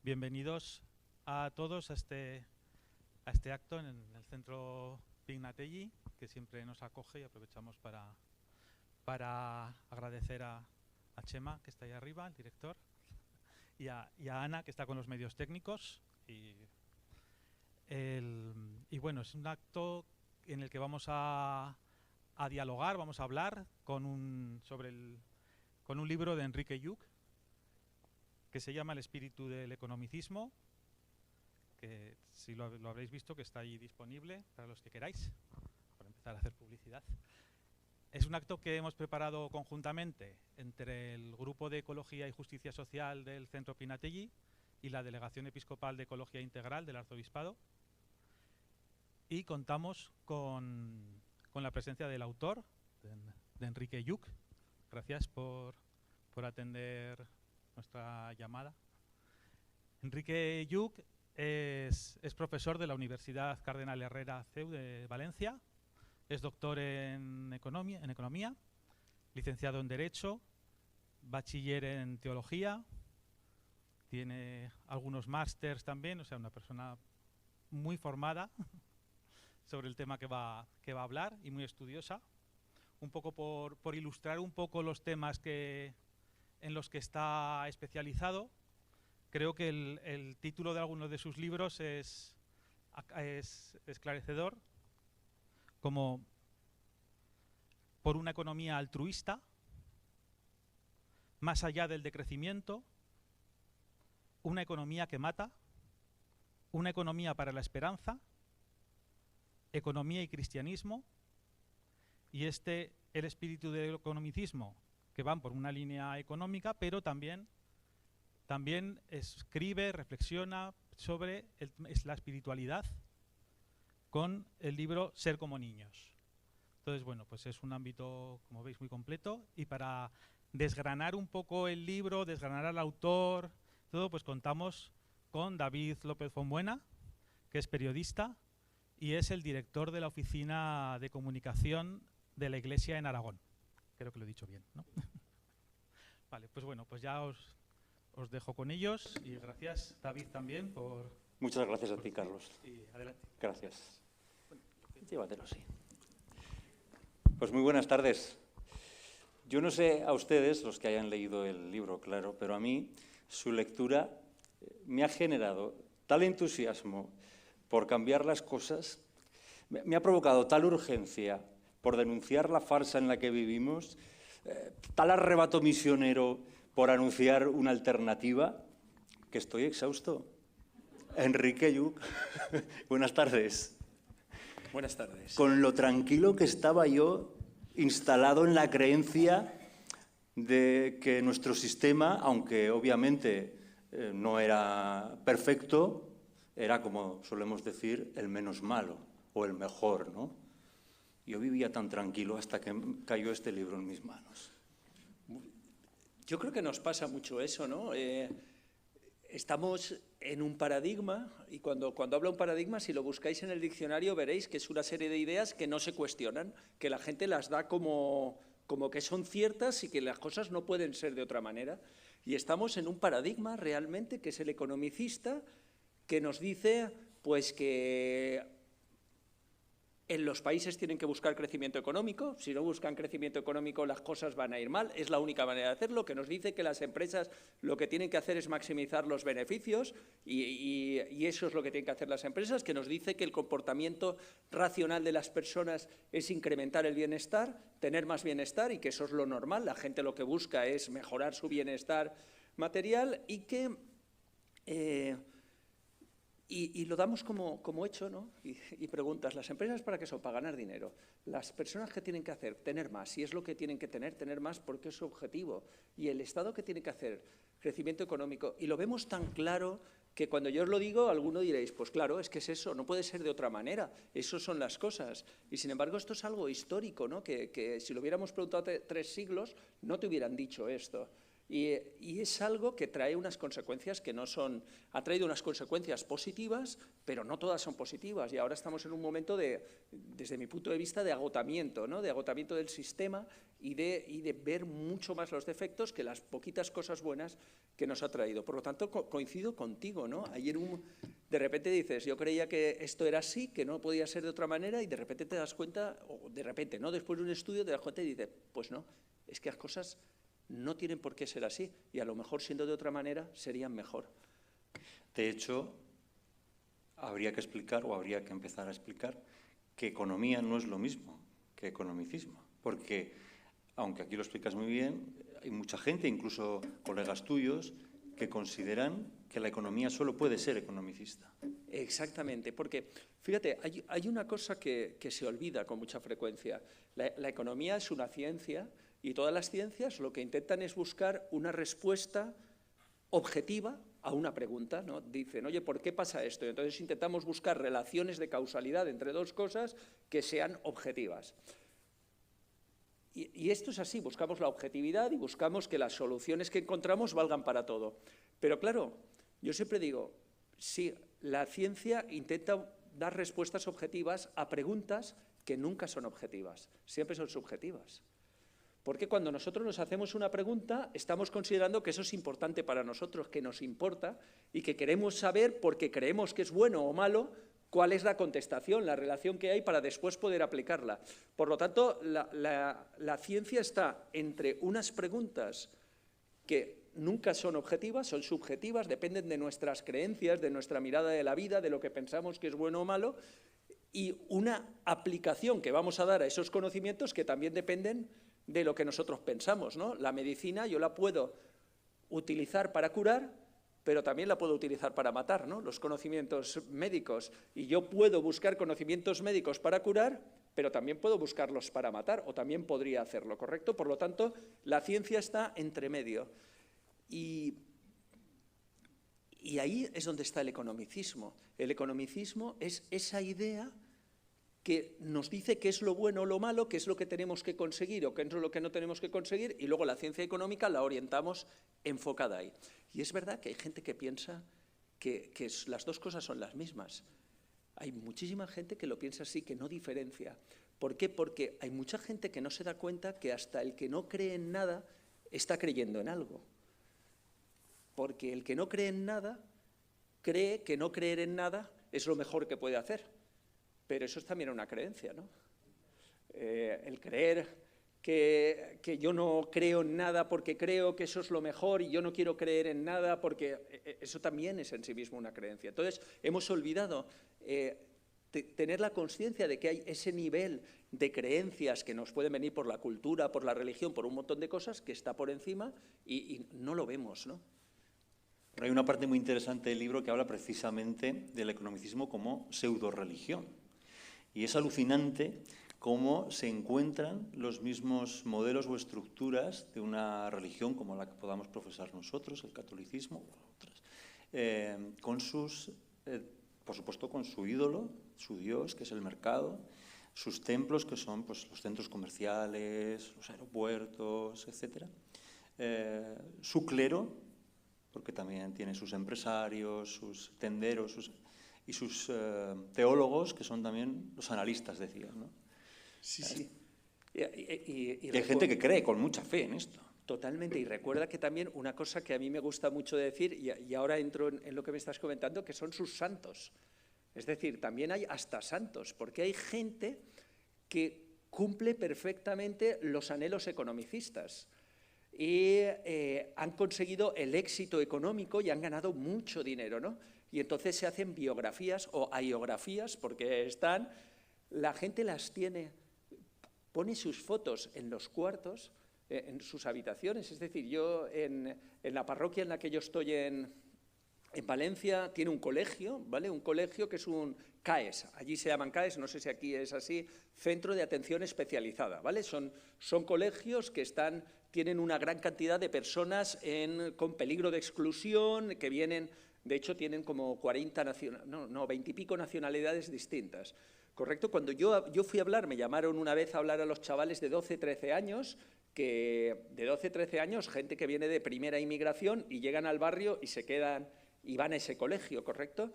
Bienvenidos a todos a este acto en el Centro Pignatelli, que siempre nos acoge, y aprovechamos para agradecer a Chema, que está ahí arriba, el director, y a Ana, que está con los medios técnicos. Y bueno, es un acto en el que vamos a dialogar, vamos a hablar con un libro de Enrique Lluch, que se llama El espíritu del economicismo, que si lo habréis visto, que está ahí disponible para los que queráis, para empezar a hacer publicidad. Es un acto que hemos preparado conjuntamente entre el Grupo de Ecología y Justicia Social del Centro Pignatelli y la Delegación Episcopal de Ecología Integral del Arzobispado, y contamos con la presencia del autor, de Enrique Lluch. Gracias por atender nuestra llamada. Enrique Lluch es profesor de la Universidad Cardenal Herrera CEU de Valencia, es doctor en economía, licenciado en Derecho, bachiller en Teología, tiene algunos másters también, o sea, una persona muy formada sobre el tema que va a hablar y muy estudiosa. Un poco por ilustrar un poco los temas en los que está especializado, creo que el título de algunos de sus libros es esclarecedor, como Por una economía altruista, Más allá del decrecimiento, Una economía que mata, Una economía para la esperanza, Economía y cristianismo, y el espíritu del economicismo, que van por una línea económica, pero también escribe, reflexiona sobre la espiritualidad con el libro Ser como niños. Entonces, bueno, pues es un ámbito, como veis, muy completo, y para desgranar un poco el libro, desgranar al autor, todo, pues contamos con David López Fonbuena, que es periodista y es el director de la Oficina de Comunicación de la Iglesia en Aragón. Creo que lo he dicho bien, ¿no? Vale, pues bueno, pues ya os dejo con ellos, y gracias, David, también por... Muchas gracias a ti, Carlos. Y adelante. Gracias. Llévatelo, sí. Pues muy buenas tardes. Yo no sé a ustedes, los que hayan leído el libro, claro, pero a mí su lectura me ha generado tal entusiasmo por cambiar las cosas, me ha provocado tal urgencia por denunciar la farsa en la que vivimos, tal arrebato misionero por anunciar una alternativa, que estoy exhausto. Enrique Lluch, buenas tardes. Buenas tardes. Con lo tranquilo que estaba yo, instalado en la creencia de que nuestro sistema, aunque obviamente no era perfecto, era, como solemos decir, el menos malo o el mejor, ¿no? Yo vivía tan tranquilo hasta que cayó este libro en mis manos. Yo creo que nos pasa mucho eso, ¿no? Estamos en un paradigma, y cuando hablo de un paradigma, si lo buscáis en el diccionario veréis que es una serie de ideas que no se cuestionan, que la gente las da como que son ciertas y que las cosas no pueden ser de otra manera. Y estamos en un paradigma realmente que es el economicista, que nos dice pues que en los países tienen que buscar crecimiento económico. Si no buscan crecimiento económico, las cosas van a ir mal. Es la única manera de hacerlo, que nos dice que las empresas lo que tienen que hacer es maximizar los beneficios y eso es lo que tienen que hacer las empresas, que nos dice que el comportamiento racional de las personas es incrementar el bienestar, tener más bienestar, y que eso es lo normal. La gente lo que busca es mejorar su bienestar material y que... Y lo damos como hecho, ¿no? Y preguntas, ¿las empresas para qué son? Para ganar dinero. Las personas, ¿qué tienen que hacer? Tener más. Y es lo que tienen que tener más porque es su objetivo. Y el Estado, ¿qué tiene que hacer? Crecimiento económico. Y lo vemos tan claro que cuando yo os lo digo, alguno diréis, pues claro, es que es eso, no puede ser de otra manera. Eso son las cosas. Y sin embargo, esto es algo histórico, ¿no? Que si lo hubiéramos preguntado hace 3 siglos, no te hubieran dicho esto. Y es algo que trae unas consecuencias que no son... Ha traído unas consecuencias positivas, pero no todas son positivas. Y ahora estamos en un momento desde mi punto de vista, de agotamiento, ¿no? De agotamiento del sistema y de ver mucho más los defectos que las poquitas cosas buenas que nos ha traído. Por lo tanto, coincido contigo, ¿no? Ayer de repente dices, yo creía que esto era así, que no podía ser de otra manera, y de repente te das cuenta, o de repente, ¿no? Después de un estudio te das cuenta y dices, pues no, es que las cosas no tienen por qué ser así, y a lo mejor siendo de otra manera serían mejor. De hecho, habría que explicar, o habría que empezar a explicar, que economía no es lo mismo que economicismo, porque, aunque aquí lo explicas muy bien, hay mucha gente, incluso colegas tuyos, que consideran que la economía solo puede ser economicista. Exactamente, porque, fíjate, hay una cosa que se olvida con mucha frecuencia. La economía es una ciencia, y todas las ciencias lo que intentan es buscar una respuesta objetiva a una pregunta, ¿no? Dicen, oye, ¿por qué pasa esto? Y entonces intentamos buscar relaciones de causalidad entre dos cosas que sean objetivas. Y esto es así, buscamos la objetividad y buscamos que las soluciones que encontramos valgan para todo. Pero claro, yo siempre digo, sí, la ciencia intenta dar respuestas objetivas a preguntas que nunca son objetivas, siempre son subjetivas. Porque cuando nosotros nos hacemos una pregunta, estamos considerando que eso es importante para nosotros, que nos importa y que queremos saber, porque creemos que es bueno o malo, cuál es la contestación, la relación que hay para después poder aplicarla. Por lo tanto, la ciencia está entre unas preguntas que nunca son objetivas, son subjetivas, dependen de nuestras creencias, de nuestra mirada de la vida, de lo que pensamos que es bueno o malo, y una aplicación que vamos a dar a esos conocimientos que también dependen de lo que nosotros pensamos, ¿no? La medicina yo la puedo utilizar para curar, pero también la puedo utilizar para matar, ¿no? Los conocimientos médicos. Y yo puedo buscar conocimientos médicos para curar, pero también puedo buscarlos para matar, o también podría hacerlo, ¿correcto? Por lo tanto, la ciencia está entre medio. Y ahí es donde está el economicismo. El economicismo es esa idea que nos dice qué es lo bueno o lo malo, qué es lo que tenemos que conseguir o qué es lo que no tenemos que conseguir, y luego la ciencia económica la orientamos enfocada ahí. Y es verdad que hay gente que piensa que las dos cosas son las mismas. Hay muchísima gente que lo piensa así, que no diferencia. ¿Por qué? Porque hay mucha gente que no se da cuenta que hasta el que no cree en nada está creyendo en algo. Porque el que no cree en nada cree que no creer en nada es lo mejor que puede hacer. Pero eso es también una creencia, ¿no? El creer que yo no creo en nada porque creo que eso es lo mejor y yo no quiero creer en nada porque eso también es en sí mismo una creencia. Entonces, hemos olvidado tener la conciencia de que hay ese nivel de creencias que nos pueden venir por la cultura, por la religión, por un montón de cosas que está por encima y no lo vemos, ¿no? Pero hay una parte muy interesante del libro que habla precisamente del economicismo como pseudo-religión. Y es alucinante cómo se encuentran los mismos modelos o estructuras de una religión como la que podamos profesar nosotros, el catolicismo o otras, por supuesto con su ídolo, su Dios, que es el mercado, sus templos, que son pues, los centros comerciales, los aeropuertos, etc. Su clero, porque también tiene sus empresarios, sus tenderos, y sus teólogos, que son también los analistas, decías, ¿no? Sí, sí. Y hay gente que cree con mucha fe en esto. Totalmente, y recuerda que también una cosa que a mí me gusta mucho decir, y ahora entro en lo que me estás comentando, que son sus santos. Es decir, también hay hasta santos, porque hay gente que cumple perfectamente los anhelos economicistas y han conseguido el éxito económico y han ganado mucho dinero, ¿no? Y entonces se hacen biografías o aiografías, porque la gente las tiene, pone sus fotos en los cuartos, en sus habitaciones. Es decir, yo en la parroquia en la que yo estoy en Valencia tiene un colegio, ¿vale? Un colegio que es un CAES, allí se llaman CAES, no sé si aquí es así, Centro de Atención Especializada, ¿vale? Son colegios que tienen una gran cantidad de personas con peligro de exclusión, que vienen, de hecho tienen como 20 y pico nacionalidades distintas. ¿correcto? Cuando yo fui a hablar, me llamaron una vez a hablar a los chavales de 12, 13 años, que de 12, 13 años, gente que viene de primera inmigración y llegan al barrio y se quedan y van a ese colegio, ¿correcto?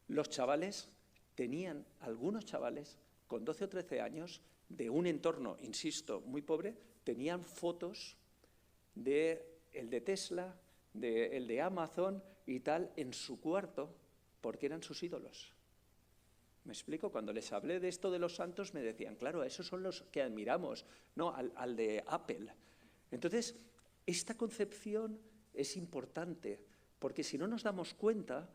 Los chavales tenían, algunos chavales con 12 o 13 años, de un entorno, insisto, muy pobre, tenían fotos de el de Tesla, el de Amazon y tal en su cuarto, porque eran sus ídolos. ¿Me explico? Cuando les hablé de esto de los santos me decían, claro, esos son los que admiramos, no al de Apple. Entonces, esta concepción es importante, porque si no nos damos cuenta,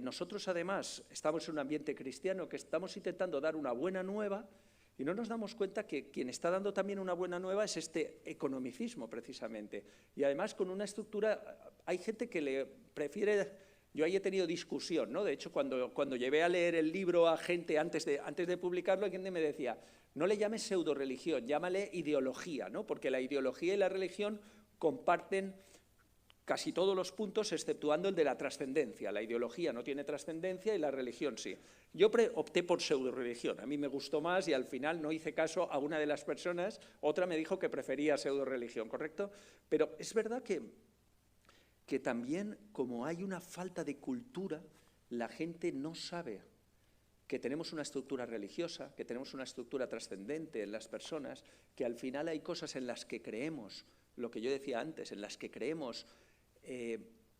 nosotros además estamos en un ambiente cristiano que estamos intentando dar una buena nueva y no nos damos cuenta que quien está dando también una buena nueva es este economicismo precisamente. Y además con una estructura, hay gente que le prefiere... Yo ahí he tenido discusión, ¿no? De hecho, cuando llevé a leer el libro a gente antes de publicarlo, alguien me decía, no le llames pseudo-religión, llámale ideología, ¿no? Porque la ideología y la religión comparten casi todos los puntos, exceptuando el de la trascendencia. La ideología no tiene trascendencia y la religión sí. Yo opté por pseudo-religión, a mí me gustó más y al final no hice caso a una de las personas, otra me dijo que prefería pseudo-religión, ¿correcto? Pero es verdad que también, como hay una falta de cultura, la gente no sabe que tenemos una estructura religiosa, que tenemos una estructura trascendente en las personas, que al final hay cosas en las que creemos, lo que yo decía antes, en las que creemos,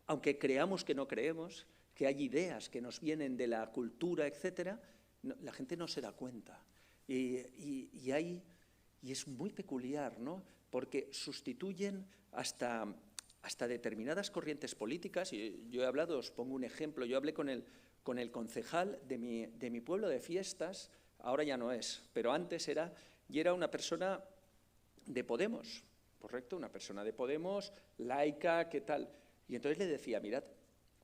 aunque creamos que no creemos, que hay ideas que nos vienen de la cultura, etcétera, la gente no se da cuenta. Y es muy peculiar, ¿no? Porque sustituyen hasta determinadas corrientes políticas, y yo he hablado, os pongo un ejemplo, yo hablé con el concejal de mi pueblo de fiestas, ahora ya no es, pero antes era, y era una persona de Podemos, ¿correcto? Una persona de Podemos, laica, ¿qué tal? Y entonces le decía, mirad,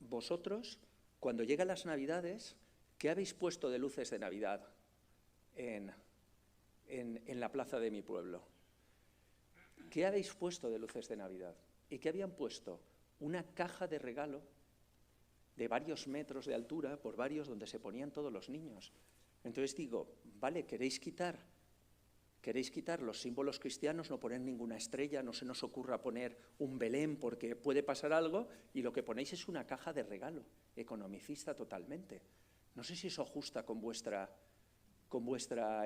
vosotros, cuando llegan las Navidades, ¿qué habéis puesto de luces de Navidad en la plaza de mi pueblo? ¿Qué habéis puesto de luces de Navidad? ¿Y qué habían puesto? Una caja de regalo de varios metros de altura, por varios, donde se ponían todos los niños. Entonces digo, vale, ¿queréis quitar los símbolos cristianos, no poner ninguna estrella, no se nos ocurra poner un Belén porque puede pasar algo, y lo que ponéis es una caja de regalo, economicista totalmente? No sé si eso ajusta con vuestra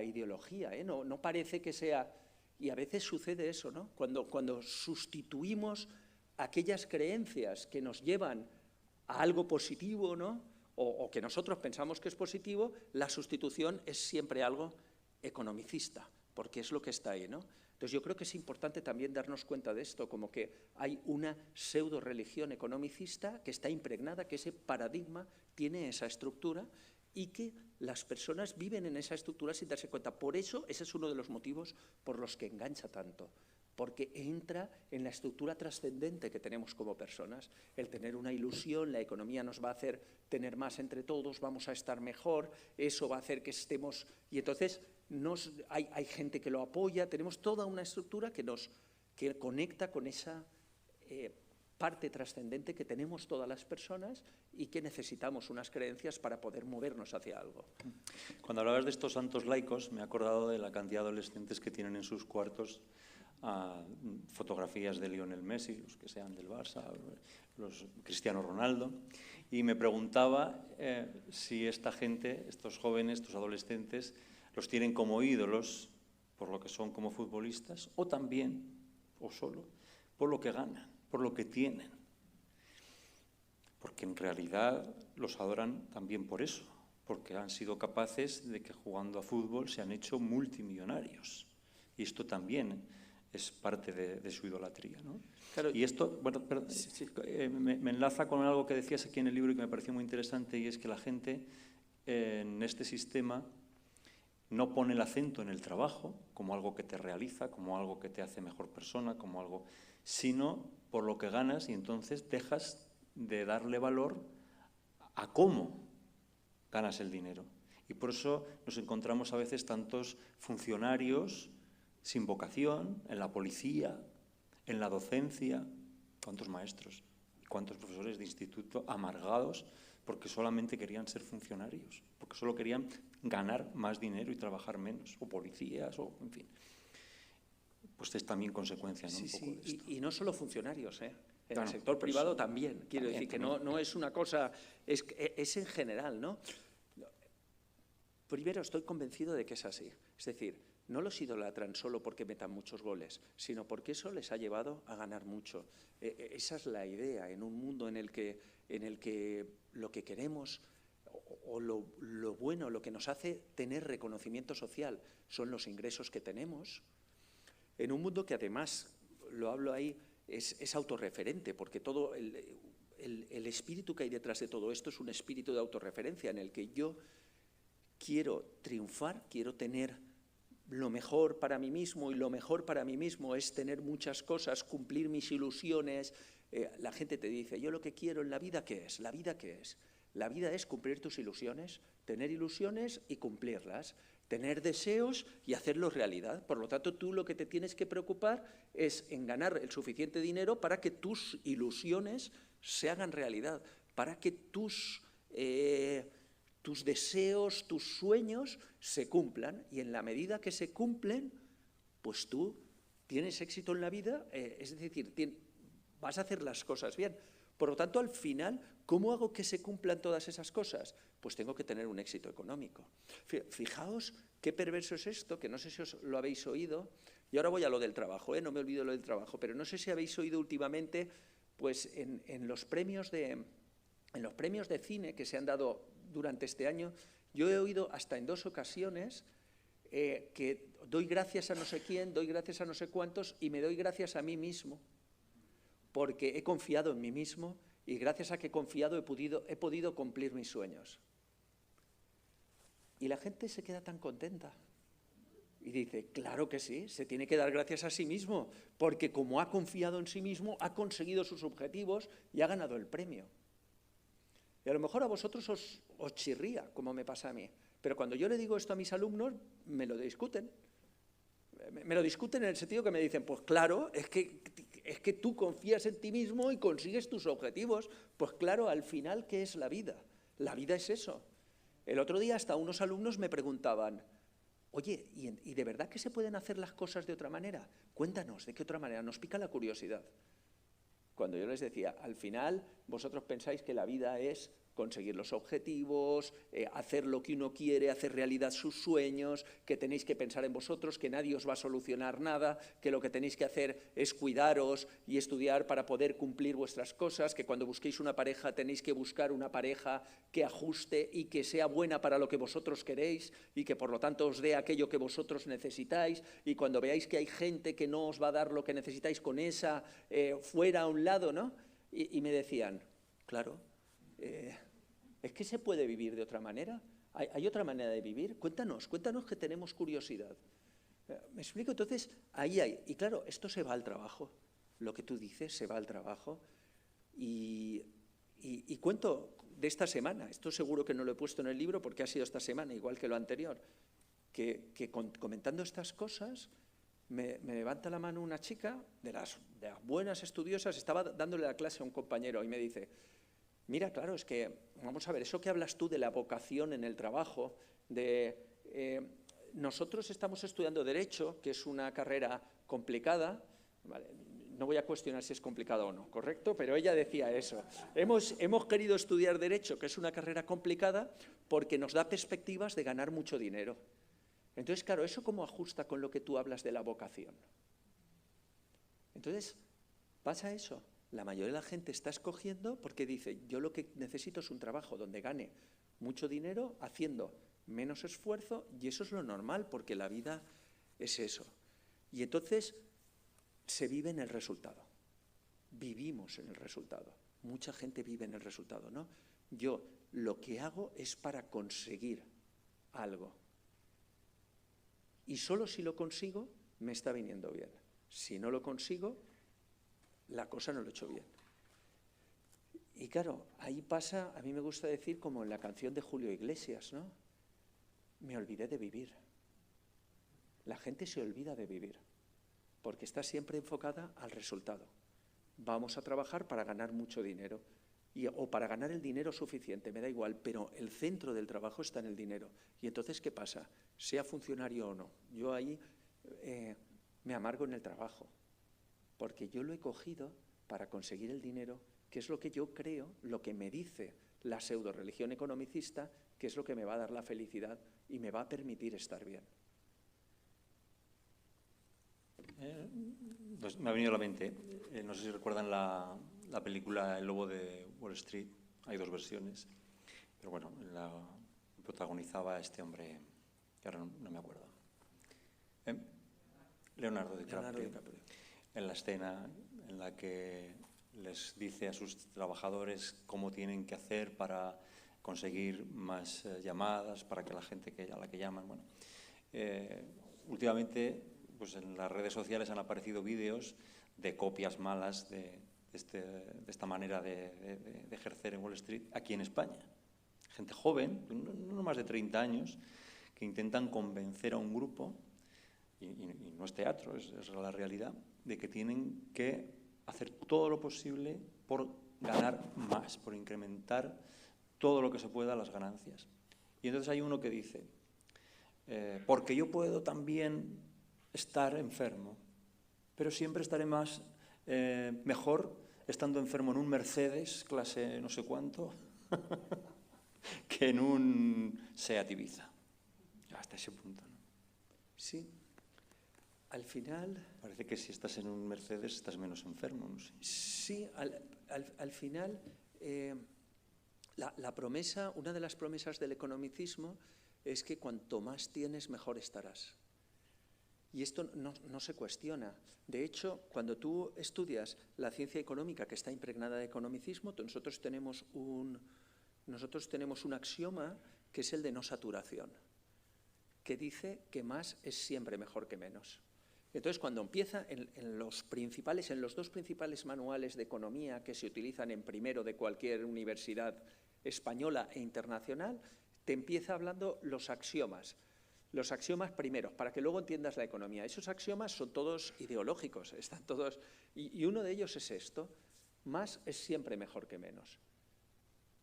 ideología, ¿eh? No parece que sea... Y a veces sucede eso, ¿no? Cuando sustituimos aquellas creencias que nos llevan a algo positivo, ¿no? O que nosotros pensamos que es positivo, la sustitución es siempre algo economicista, porque es lo que está ahí, ¿no? Entonces yo creo que es importante también darnos cuenta de esto, como que hay una pseudo-religión economicista que está impregnada, que ese paradigma tiene esa estructura y que las personas viven en esa estructura sin darse cuenta. Por eso, ese es uno de los motivos por los que engancha tanto, porque entra en la estructura trascendente que tenemos como personas. El tener una ilusión, la economía nos va a hacer tener más entre todos, vamos a estar mejor, eso va a hacer que estemos... Y entonces hay gente que lo apoya, tenemos toda una estructura que conecta con esa parte trascendente que tenemos todas las personas y que necesitamos unas creencias para poder movernos hacia algo. Cuando hablabas de estos santos laicos, me he acordado de la cantidad de adolescentes que tienen en sus cuartos fotografías de Lionel Messi, los que sean del Barça, los Cristiano Ronaldo, y me preguntaba si esta gente, estos jóvenes, estos adolescentes, los tienen como ídolos por lo que son como futbolistas o también, o solo, por lo que ganan, por lo que tienen. Porque en realidad los adoran también por eso, porque han sido capaces de que jugando a fútbol se han hecho multimillonarios. Y esto también es parte de su idolatría, ¿no? Claro, y esto, bueno, me enlaza con algo que decías aquí en el libro y que me pareció muy interesante, y es que la gente en este sistema no pone el acento en el trabajo como algo que te realiza, como algo que te hace mejor persona, como algo, sino por lo que ganas, y entonces dejas de darle valor a cómo ganas el dinero. Y por eso nos encontramos a veces tantos funcionarios sin vocación, en la policía, en la docencia, ¿cuántos maestros? cuántos profesores de instituto amargados porque solamente querían ser funcionarios, porque solo querían ganar más dinero y trabajar menos, o policías, o en fin. Pues es también consecuencia, ¿no? Sí, Un poco sí, de esto. y no solo funcionarios, ¿eh? En Claro, el sector pues, privado también. Quiero también, decir que también. no es una cosa, es en general, ¿no? Primero, estoy convencido de que es así. Es decir, no los idolatran solo porque metan muchos goles, sino porque eso les ha llevado a ganar mucho. Esa es la idea, en un mundo en el que lo que queremos o lo bueno, lo que nos hace tener reconocimiento social son los ingresos que tenemos, en un mundo que además, lo hablo ahí, es autorreferente, porque todo el espíritu que hay detrás de todo esto es un espíritu de autorreferencia en el que yo quiero triunfar, quiero tener lo mejor para mí mismo, y lo mejor para mí mismo es tener muchas cosas, cumplir mis ilusiones. La gente te dice, yo lo que quiero en la vida, ¿qué es? ¿La vida qué es? La vida es cumplir tus ilusiones, tener ilusiones y cumplirlas, tener deseos y hacerlos realidad. Por lo tanto, tú lo que te tienes que preocupar es en ganar el suficiente dinero para que tus ilusiones se hagan realidad, para que tus deseos, tus sueños se cumplan, y en la medida que se cumplen, pues tú tienes éxito en la vida, es decir, vas a hacer las cosas bien. Por lo tanto, al final, ¿cómo hago que se cumplan todas esas cosas? Pues tengo que tener un éxito económico. Fijaos qué perverso es esto, que no sé si os lo habéis oído, y ahora voy a lo del trabajo, no me olvido lo del trabajo, pero no sé si habéis oído últimamente, pues en los premios de cine que se han dado durante este año, yo he oído hasta en 2 ocasiones que doy gracias a no sé quién, doy gracias a no sé cuántos, y me doy gracias a mí mismo, porque he confiado en mí mismo, y gracias a que he confiado he podido cumplir mis sueños. Y la gente se queda tan contenta. Y dice, claro que sí, se tiene que dar gracias a sí mismo, porque como ha confiado en sí mismo, ha conseguido sus objetivos y ha ganado el premio. Y a lo mejor a vosotros os chirría, como me pasa a mí. Pero cuando yo le digo esto a mis alumnos, me lo discuten. Me lo discuten en el sentido que me dicen, pues claro, es que tú confías en ti mismo y consigues tus objetivos. Pues claro, al final, ¿qué es la vida? La vida es eso. El otro día hasta unos alumnos me preguntaban, oye, ¿y de verdad que se pueden hacer las cosas de otra manera? Cuéntanos, ¿de qué otra manera? Nos pica la curiosidad. Cuando yo les decía, al final, vosotros pensáis que la vida es conseguir los objetivos, hacer lo que uno quiere, hacer realidad sus sueños, que tenéis que pensar en vosotros, que nadie os va a solucionar nada, que lo que tenéis que hacer es cuidaros y estudiar para poder cumplir vuestras cosas, que cuando busquéis una pareja tenéis que buscar una pareja que ajuste y que sea buena para lo que vosotros queréis, y que por lo tanto os dé aquello que vosotros necesitáis, y cuando veáis que hay gente que no os va a dar lo que necesitáis, con esa fuera a un lado, ¿no? Y me decían, claro, ¿es que se puede vivir de otra manera? ¿Hay otra manera de vivir? Cuéntanos que tenemos curiosidad. ¿Me explico? Entonces, ahí hay. Y claro, esto se va al trabajo. Lo que tú dices se va al trabajo. Y cuento de esta semana. Esto seguro que no lo he puesto en el libro porque ha sido esta semana, igual que lo anterior. Que comentando estas cosas, me levanta la mano una chica de las buenas estudiosas, estaba dándole la clase a un compañero y me dice, mira, claro, es que, vamos a ver, eso que hablas tú de la vocación en el trabajo, nosotros estamos estudiando Derecho, que es una carrera complicada, ¿vale? No voy a cuestionar si es complicado o no, ¿correcto? Pero ella decía eso. Hemos querido estudiar Derecho, que es una carrera complicada, porque nos da perspectivas de ganar mucho dinero. Entonces, claro, ¿eso cómo ajusta con lo que tú hablas de la vocación? Entonces, pasa eso. La mayoría de la gente está escogiendo porque dice, yo lo que necesito es un trabajo donde gane mucho dinero haciendo menos esfuerzo, y eso es lo normal, porque la vida es eso. Y entonces se vive en el resultado. Vivimos en el resultado. Mucha gente vive en el resultado, ¿no? Yo lo que hago es para conseguir algo. Y solo si lo consigo, me está viniendo bien. Si no lo consigo, la cosa no lo he hecho bien. Y claro, ahí pasa, a mí me gusta decir, como en la canción de Julio Iglesias, ¿no? Me olvidé de vivir. La gente se olvida de vivir, porque está siempre enfocada al resultado. vamos a trabajar para ganar mucho dinero. O para ganar el dinero suficiente, me da igual, pero el centro del trabajo está en el dinero. Y entonces, ¿qué pasa? Sea funcionario o no, yo ahí me amargo en el trabajo, porque yo lo he cogido para conseguir el dinero, que es lo que yo creo, lo que me dice la pseudo-religión economicista, que es lo que me va a dar la felicidad y me va a permitir estar bien. Pues me ha venido a la mente, no sé si recuerdan la película El lobo de Wall Street, hay dos versiones, pero bueno, la protagonizaba este hombre, que ahora no me acuerdo. Leonardo DiCaprio. En la escena en la que les dice a sus trabajadores cómo tienen que hacer para conseguir más llamadas, para que la gente a la que llaman. Bueno, últimamente, pues en las redes sociales han aparecido vídeos de copias malas de esta manera de ejercer en Wall Street aquí en España. Gente joven, no más de 30 años, que intentan convencer a un grupo, y no es teatro, es la realidad, de que tienen que hacer todo lo posible por ganar más, por incrementar todo lo que se pueda las ganancias. Y entonces hay uno que dice, porque yo puedo también estar enfermo, pero siempre estaré mejor estando enfermo en un Mercedes clase no sé cuánto que en un Seat Ibiza. Hasta ese punto, ¿no? Sí. Al final... Parece que si estás en un Mercedes estás menos enfermo, no sé. Sí, al final, la promesa, una de las promesas del economicismo es que cuanto más tienes, mejor estarás. Y esto no se cuestiona. De hecho, cuando tú estudias la ciencia económica que está impregnada de economicismo, nosotros tenemos un axioma que es el de no saturación, que dice que más es siempre mejor que menos. Entonces, cuando empieza en los dos principales manuales de economía que se utilizan en primero de cualquier universidad española e internacional, te empieza hablando los axiomas. Los axiomas primeros, para que luego entiendas la economía. Esos axiomas son todos ideológicos, están todos, y uno de ellos es esto: más es siempre mejor que menos.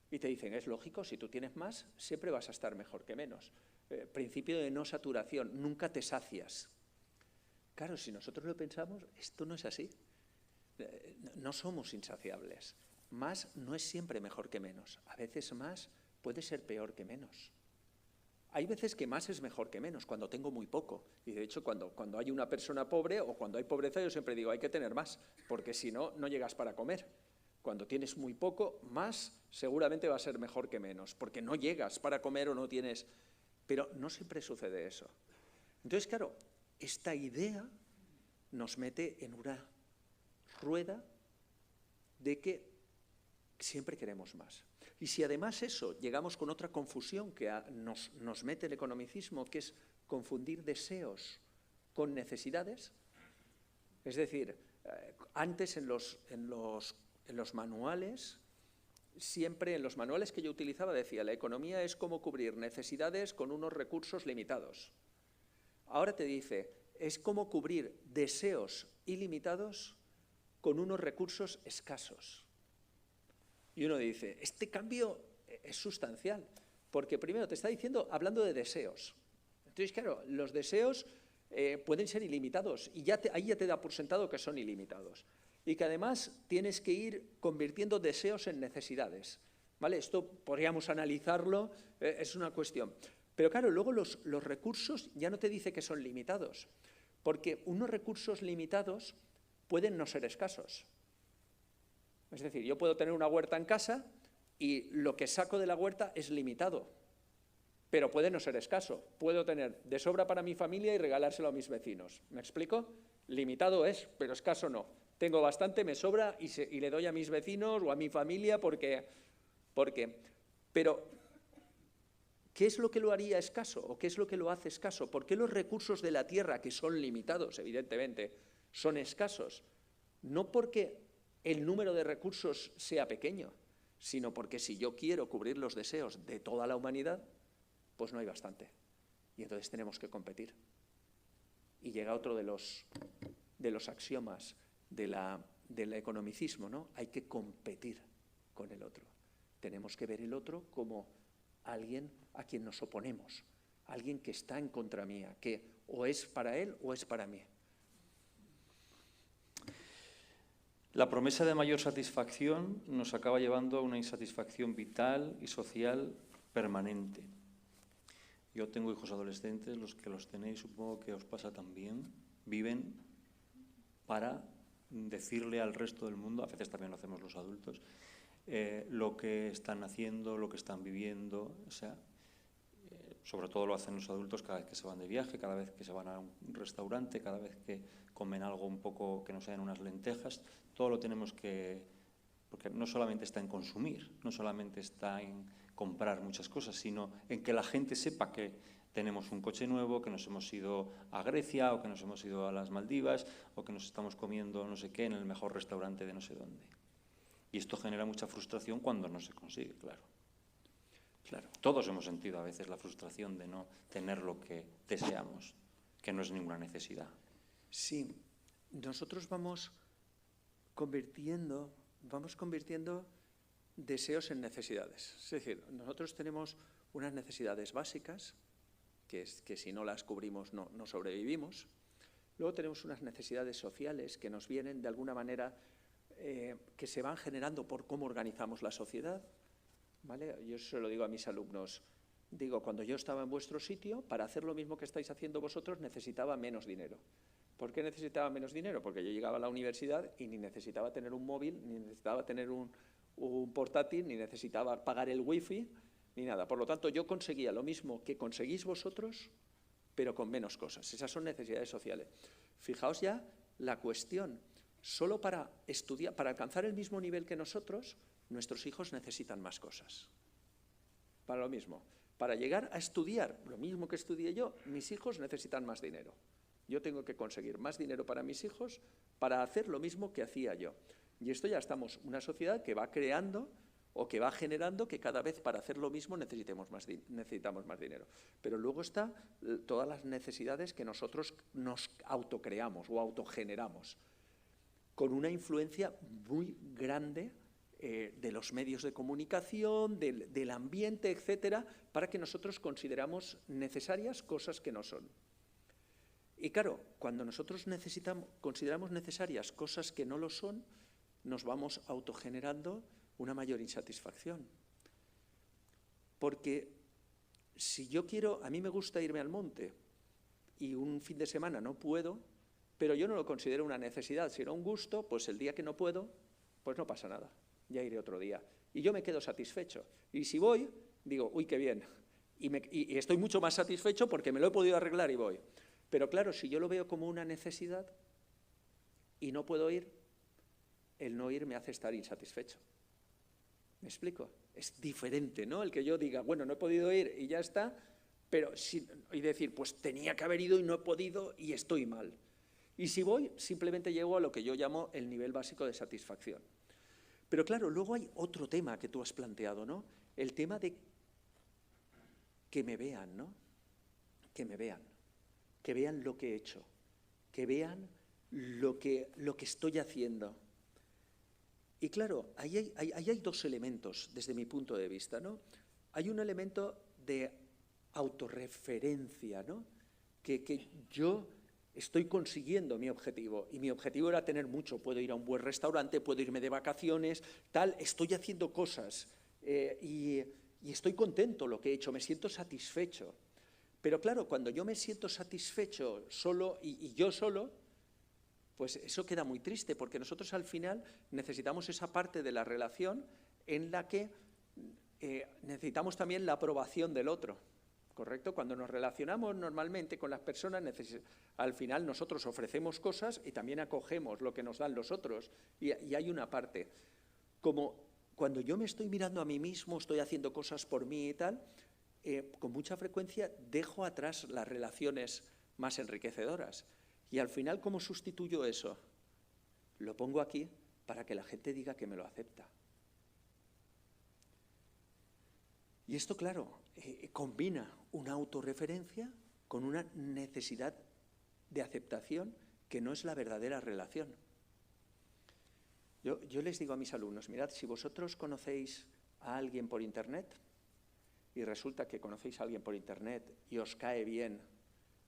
Y te dicen, es lógico, si tú tienes más, siempre vas a estar mejor que menos. Principio de no saturación, nunca te sacias. Claro, si nosotros lo pensamos, esto no es así. No somos insaciables. Más no es siempre mejor que menos. A veces más puede ser peor que menos. Hay veces que más es mejor que menos, cuando tengo muy poco. Y de hecho, cuando hay una persona pobre o cuando hay pobreza, yo siempre digo, hay que tener más, porque si no, no llegas para comer. Cuando tienes muy poco, más seguramente va a ser mejor que menos, porque no llegas para comer o no tienes... Pero no siempre sucede eso. Entonces, claro, esta idea nos mete en una rueda de que siempre queremos más. Y si además eso llegamos con otra confusión que nos mete el economicismo, que es confundir deseos con necesidades, es decir, antes en los manuales, siempre en los manuales que yo utilizaba decía, la economía es como cubrir necesidades con unos recursos limitados. Ahora te dice, es como cubrir deseos ilimitados con unos recursos escasos. Y uno dice, este cambio es sustancial, porque primero te está diciendo, hablando de deseos. Entonces, claro, los deseos pueden ser ilimitados y ahí ya te da por sentado que son ilimitados. Y que además tienes que ir convirtiendo deseos en necesidades. ¿Vale? Esto podríamos analizarlo, es una cuestión. Pero claro, luego los recursos ya no te dice que son limitados, porque unos recursos limitados pueden no ser escasos. Es decir, yo puedo tener una huerta en casa y lo que saco de la huerta es limitado, pero puede no ser escaso. Puedo tener de sobra para mi familia y regalárselo a mis vecinos. ¿Me explico? Limitado es, pero escaso no. Tengo bastante, me sobra y le doy a mis vecinos o a mi familia porque... Pero, ¿qué es lo que lo haría escaso o qué es lo que lo hace escaso? ¿Por qué los recursos de la tierra, que son limitados, evidentemente, son escasos? No porque el número de recursos sea pequeño, sino porque si yo quiero cubrir los deseos de toda la humanidad, pues no hay bastante. Y entonces tenemos que competir. Y llega otro de los axiomas de del economicismo, ¿no? Hay que competir con el otro. Tenemos que ver el otro como alguien a quien nos oponemos, alguien que está en contra mía, que o es para él o es para mí. La promesa de mayor satisfacción nos acaba llevando a una insatisfacción vital y social permanente. Yo tengo hijos adolescentes, los que los tenéis supongo que os pasa también. Viven para decirle al resto del mundo, a veces también lo hacemos los adultos, lo que están haciendo, lo que están viviendo. O sea, sobre todo lo hacen los adultos cada vez que se van de viaje, cada vez que se van a un restaurante, cada vez que comen algo un poco que no sean unas lentejas. Todo lo tenemos que... Porque no solamente está en consumir, no solamente está en comprar muchas cosas, sino en que la gente sepa que tenemos un coche nuevo, que nos hemos ido a Grecia o que nos hemos ido a las Maldivas o que nos estamos comiendo no sé qué en el mejor restaurante de no sé dónde. Y esto genera mucha frustración cuando no se consigue, claro. Claro, todos hemos sentido a veces la frustración de no tener lo que deseamos, que no es ninguna necesidad. Sí, nosotros vamos convirtiendo deseos en necesidades. Es decir, nosotros tenemos unas necesidades básicas, que si no las cubrimos no sobrevivimos. Luego tenemos unas necesidades sociales que nos vienen de alguna manera, que se van generando por cómo organizamos la sociedad, ¿vale? Yo se lo digo a mis alumnos. Digo, cuando yo estaba en vuestro sitio, para hacer lo mismo que estáis haciendo vosotros, necesitaba menos dinero. ¿Por qué necesitaba menos dinero? Porque yo llegaba a la universidad y ni necesitaba tener un móvil, ni necesitaba tener un portátil, ni necesitaba pagar el wifi, ni nada. Por lo tanto, yo conseguía lo mismo que conseguís vosotros, pero con menos cosas. Esas son necesidades sociales. Fijaos ya la cuestión. Solo para estudiar, para alcanzar el mismo nivel que nosotros, nuestros hijos necesitan más cosas. Para lo mismo. Para llegar a estudiar lo mismo que estudié yo, mis hijos necesitan más dinero. Yo tengo que conseguir más dinero para mis hijos para hacer lo mismo que hacía yo. Y esto ya estamos, una sociedad que va creando o que va generando que cada vez para hacer lo mismo necesitamos más dinero. Pero luego está todas las necesidades que nosotros nos autocreamos o autogeneramos, con una influencia muy grande de los medios de comunicación, del ambiente, etcétera, para que nosotros consideramos necesarias cosas que no son. Y claro, cuando nosotros consideramos necesarias cosas que no lo son, nos vamos autogenerando una mayor insatisfacción. Porque si yo quiero, a mí me gusta irme al monte y un fin de semana no puedo, pero yo no lo considero una necesidad, sino un gusto, pues el día que no puedo, pues no pasa nada, ya iré otro día. Y yo me quedo satisfecho. Y si voy, digo, uy, qué bien. Y estoy mucho más satisfecho porque me lo he podido arreglar y voy. Pero claro, si yo lo veo como una necesidad y no puedo ir, el no ir me hace estar insatisfecho. ¿Me explico? Es diferente, ¿no? El que yo diga, bueno, no he podido ir y ya está, pero y decir, pues tenía que haber ido y no he podido y estoy mal. Y si voy, simplemente llego a lo que yo llamo el nivel básico de satisfacción. Pero claro, luego hay otro tema que tú has planteado, ¿no? El tema de que me vean, ¿no? Que me vean. Que vean lo que he hecho, que vean lo que estoy haciendo. Y claro, ahí hay dos elementos desde mi punto de vista, ¿no? Hay un elemento de autorreferencia, ¿no? Que yo estoy consiguiendo mi objetivo, y mi objetivo era tener mucho, puedo ir a un buen restaurante, puedo irme de vacaciones, tal, estoy haciendo cosas y estoy contento lo que he hecho, me siento satisfecho. Pero claro, cuando yo me siento satisfecho solo y yo solo, pues eso queda muy triste, porque nosotros al final necesitamos esa parte de la relación en la que necesitamos también la aprobación del otro, ¿correcto? Cuando nos relacionamos normalmente con las personas, al final nosotros ofrecemos cosas y también acogemos lo que nos dan los otros, y hay una parte. Como cuando yo me estoy mirando a mí mismo, estoy haciendo cosas por mí y tal, con mucha frecuencia dejo atrás las relaciones más enriquecedoras. Y al final, ¿cómo sustituyo eso? Lo pongo aquí para que la gente diga que me lo acepta. Y esto, claro, combina una autorreferencia con una necesidad de aceptación que no es la verdadera relación. Yo les digo a mis alumnos, mirad, si vosotros conocéis a alguien por Internet y resulta que conocéis a alguien por Internet y os cae bien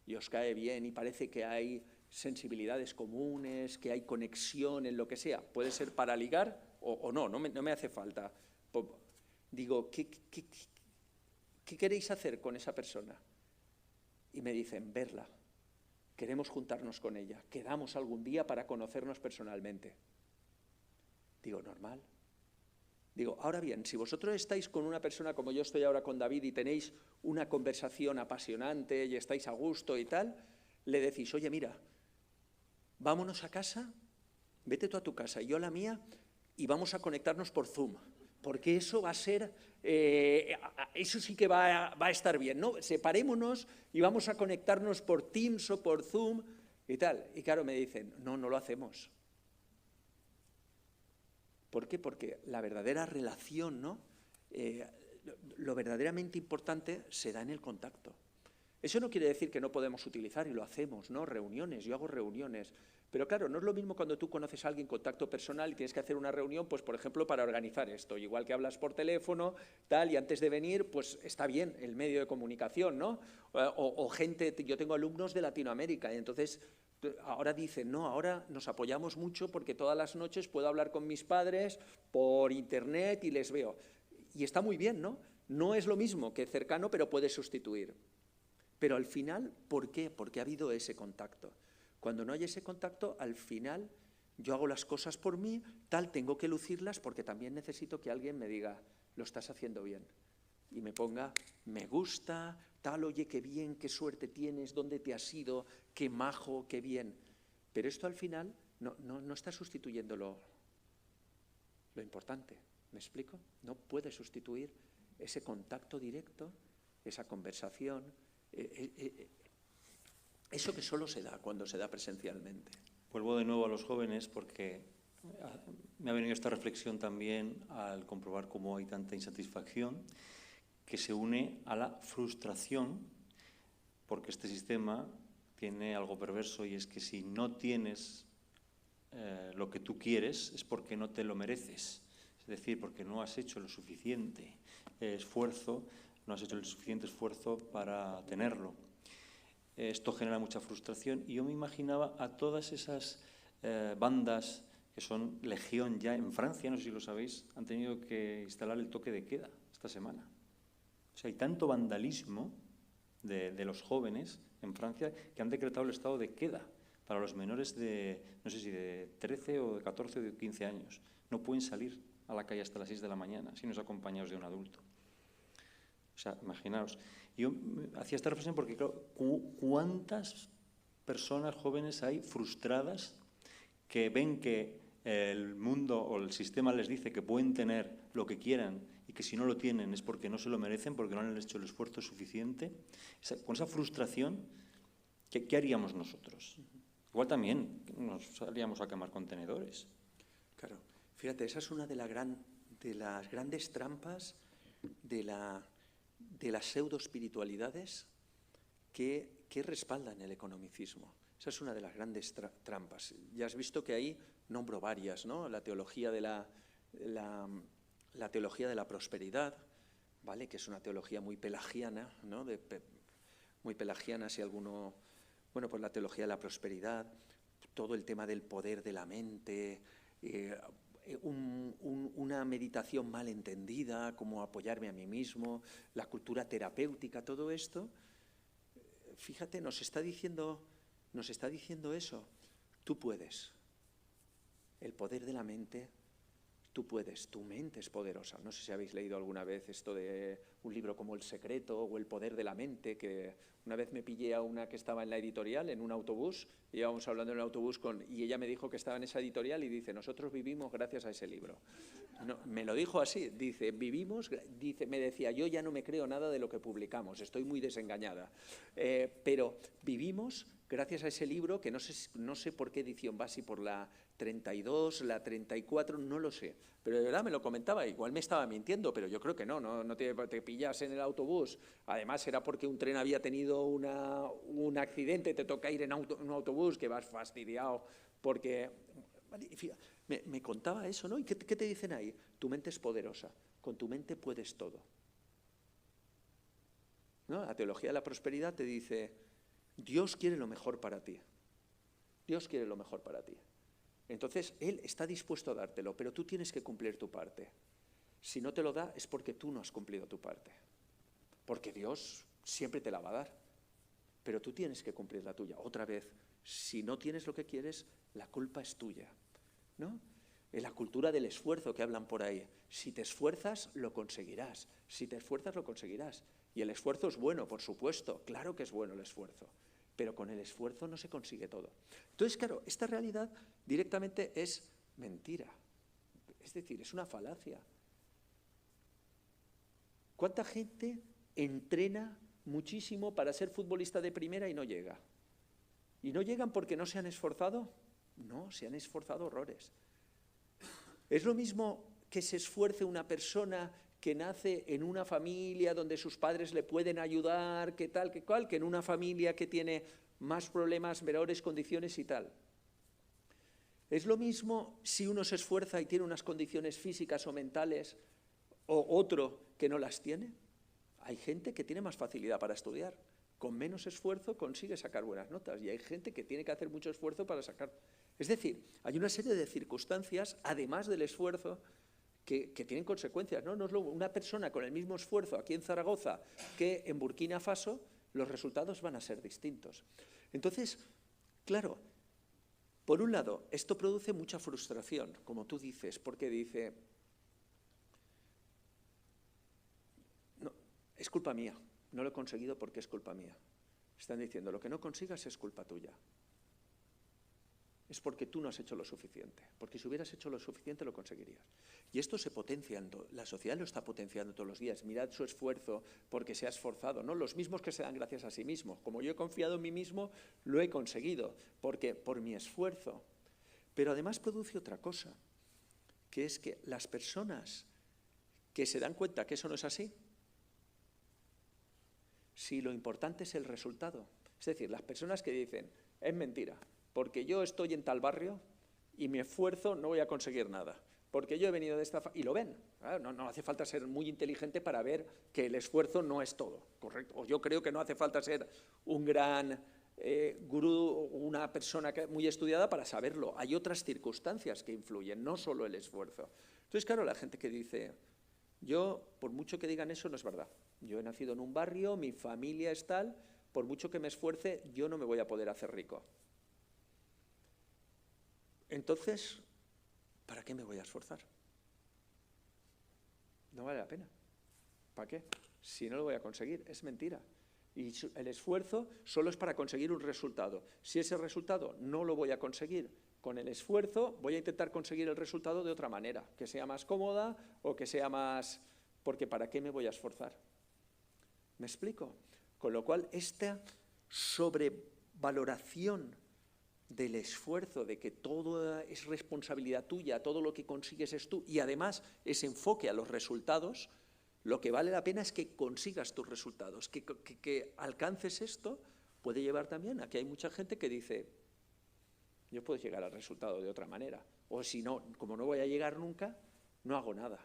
y parece que hay sensibilidades comunes, que hay conexión en lo que sea, puede ser para ligar o no me hace falta. Digo, ¿qué queréis hacer con esa persona? Y me dicen, verla, queremos juntarnos con ella, quedamos algún día para conocernos personalmente. Digo, normal. Digo, ahora bien, si vosotros estáis con una persona como yo estoy ahora con David y tenéis una conversación apasionante y estáis a gusto y tal, le decís, oye, mira, vámonos a casa, vete tú a tu casa y yo a la mía y vamos a conectarnos por Zoom, porque eso va a ser, eso sí que va a estar bien, ¿no? Separémonos y vamos a conectarnos por Teams o por Zoom y tal. Y claro, me dicen, no lo hacemos. ¿Por qué? Porque la verdadera relación, ¿no? Lo verdaderamente importante se da en el contacto. Eso no quiere decir que no podemos utilizar, y lo hacemos, ¿no? Reuniones, yo hago reuniones. Pero claro, no es lo mismo cuando tú conoces a alguien en contacto personal y tienes que hacer una reunión, pues por ejemplo, para organizar esto. Igual que hablas por teléfono, tal, y antes de venir, pues está bien el medio de comunicación, ¿no? O gente, yo tengo alumnos de Latinoamérica, y entonces ahora dicen, no, ahora nos apoyamos mucho porque todas las noches puedo hablar con mis padres por Internet y les veo. Y está muy bien, ¿no? No es lo mismo que cercano, pero puede sustituir. Pero al final, ¿por qué? Porque ha habido ese contacto. Cuando no hay ese contacto, al final yo hago las cosas por mí, tal, tengo que lucirlas porque también necesito que alguien me diga, lo estás haciendo bien. Y me ponga, me gusta, tal, oye, qué bien, qué suerte tienes, dónde te has ido, qué majo, qué bien. Pero esto al final no está sustituyendo lo importante. ¿Me explico? No puede sustituir ese contacto directo, esa conversación, eso que solo se da cuando se da presencialmente. Vuelvo de nuevo a los jóvenes porque me ha venido esta reflexión también al comprobar cómo hay tanta insatisfacción que se une a la frustración, porque este sistema tiene algo perverso y es que si no tienes lo que tú quieres es porque no te lo mereces, es decir, porque no has hecho lo suficiente esfuerzo, no has hecho el suficiente esfuerzo para tenerlo. Esto genera mucha frustración y yo me imaginaba a todas esas bandas que son legión ya en Francia, no sé si lo sabéis, han tenido que instalar el toque de queda esta semana. O sea, hay tanto vandalismo de los jóvenes en Francia que han decretado el estado de queda para los menores de, no sé si de 13 o de 14 o de 15 años. No pueden salir a la calle hasta las 6 de la mañana si no es acompañados de un adulto. O sea, imaginaos. Yo hacía esta reflexión porque, claro, ¿cuántas personas jóvenes hay frustradas que ven que el mundo o el sistema les dice que pueden tener lo que quieran y que si no lo tienen es porque no se lo merecen, porque no han hecho el esfuerzo suficiente? Con esa frustración, ¿qué haríamos nosotros? Igual también nos salíamos a quemar contenedores. Claro. Fíjate, esa es una de las grandes trampas de las pseudo-espiritualidades que respaldan el economicismo. Esa es una de las grandes trampas. Ya has visto que ahí nombro varias, ¿no? La teología de la teología de la prosperidad, ¿vale? Que es una teología muy pelagiana, ¿no? Muy pelagiana, si alguno... Bueno, pues la teología de la prosperidad, todo el tema del poder de la mente, una meditación mal entendida, cómo apoyarme a mí mismo, la cultura terapéutica, todo esto, fíjate, nos está diciendo eso. Tú puedes. El poder de la mente, tú puedes. Tu mente es poderosa. No sé si habéis leído alguna vez esto de un libro como El Secreto o El Poder de la Mente, que una vez me pillé a una que estaba en la editorial, en un autobús, y íbamos hablando en el autobús y ella me dijo que estaba en esa editorial y dice, nosotros vivimos gracias a ese libro. No, me lo dijo así, dice, me decía, yo ya no me creo nada de lo que publicamos, estoy muy desengañada, pero vivimos gracias a ese libro, que no sé por qué edición va, si por la 32, la 34, no lo sé, pero de verdad me lo comentaba, igual me estaba mintiendo, pero yo creo que no te pillas en el autobús, además era porque un tren había tenido un accidente, te toca ir en un autobús, que vas fastidiado, porque Vale, y fíjate, me contaba eso, ¿no? ¿Y qué te dicen ahí? Tu mente es poderosa, con tu mente puedes todo. ¿No? La teología de la prosperidad te dice, Dios quiere lo mejor para ti. Dios quiere lo mejor para ti. Entonces, Él está dispuesto a dártelo, pero tú tienes que cumplir tu parte. Si no te lo da, es porque tú no has cumplido tu parte. Porque Dios siempre te la va a dar, pero tú tienes que cumplir la tuya. Otra vez, si no tienes lo que quieres, la culpa es tuya, ¿no? En la cultura del esfuerzo que hablan por ahí. Si te esfuerzas, lo conseguirás. Si te esfuerzas, lo conseguirás. Y el esfuerzo es bueno, por supuesto. Claro que es bueno el esfuerzo. Pero con el esfuerzo no se consigue todo. Entonces, claro, esta realidad directamente es mentira. Es decir, es una falacia. ¿Cuánta gente entrena muchísimo para ser futbolista de primera y no llega? ¿Y no llegan porque no se han esforzado? No, se han esforzado horrores. Es lo mismo que se esfuerce una persona que nace en una familia donde sus padres le pueden ayudar, que tal, que cual, que en una familia que tiene más problemas, menores condiciones y tal. Es lo mismo si uno se esfuerza y tiene unas condiciones físicas o mentales, o otro que no las tiene. Hay gente que tiene más facilidad para estudiar. Con menos esfuerzo consigue sacar buenas notas. Y hay gente que tiene que hacer mucho esfuerzo para sacar... Es decir, hay una serie de circunstancias, además del esfuerzo, que tienen consecuencias, ¿no? No es una persona con el mismo esfuerzo aquí en Zaragoza que en Burkina Faso, los resultados van a ser distintos. Entonces, claro, por un lado, esto produce mucha frustración, como tú dices, porque dice, no, es culpa mía, no lo he conseguido porque es culpa mía. Están diciendo, lo que no consigas es culpa tuya. Es porque tú no has hecho lo suficiente. Porque si hubieras hecho lo suficiente lo conseguirías. Y esto se potencia, la sociedad lo está potenciando todos los días. Mirad su esfuerzo porque se ha esforzado, ¿no? Los mismos que se dan gracias a sí mismos. Como yo he confiado en mí mismo, lo he conseguido, porque por mi esfuerzo. Pero además produce otra cosa, que es que las personas que se dan cuenta que eso no es así, si lo importante es el resultado, es decir, las personas que dicen, es mentira, porque yo estoy en tal barrio y mi esfuerzo no voy a conseguir nada, porque yo he venido de esta... Y lo ven, no hace falta ser muy inteligente para ver que el esfuerzo no es todo, ¿correcto? O yo creo que no hace falta ser un gran gurú, una persona muy estudiada para saberlo. Hay otras circunstancias que influyen, no solo el esfuerzo. Entonces, claro, la gente que dice, yo, por mucho que digan eso, no es verdad. Yo he nacido en un barrio, mi familia es tal, por mucho que me esfuerce, yo no me voy a poder hacer rico. Entonces, ¿para qué me voy a esforzar? No vale la pena. ¿Para qué? Si no lo voy a conseguir, es mentira. Y el esfuerzo solo es para conseguir un resultado. Si ese resultado no lo voy a conseguir con el esfuerzo, voy a intentar conseguir el resultado de otra manera, que sea más cómoda o que sea más... Porque ¿para qué me voy a esforzar? ¿Me explico? Con lo cual, esta sobrevaloración del esfuerzo, de que todo es responsabilidad tuya, todo lo que consigues es tú, y además ese enfoque a los resultados, lo que vale la pena es que consigas tus resultados, que alcances esto, puede llevar también a que hay mucha gente que dice, yo puedo llegar al resultado de otra manera, o si no, como no voy a llegar nunca, no hago nada.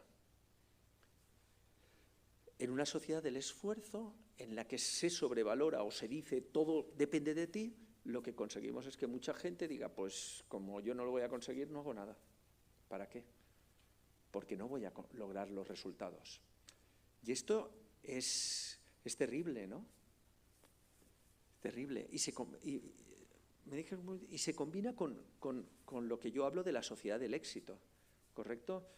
En una sociedad del esfuerzo, en la que se sobrevalora o se dice todo depende de ti, lo que conseguimos es que mucha gente diga, pues como yo no lo voy a conseguir, no hago nada. ¿Para qué? Porque no voy a lograr los resultados. Y esto es terrible, ¿no? Terrible. Y se combina con lo que yo hablo de la sociedad del éxito, ¿correcto?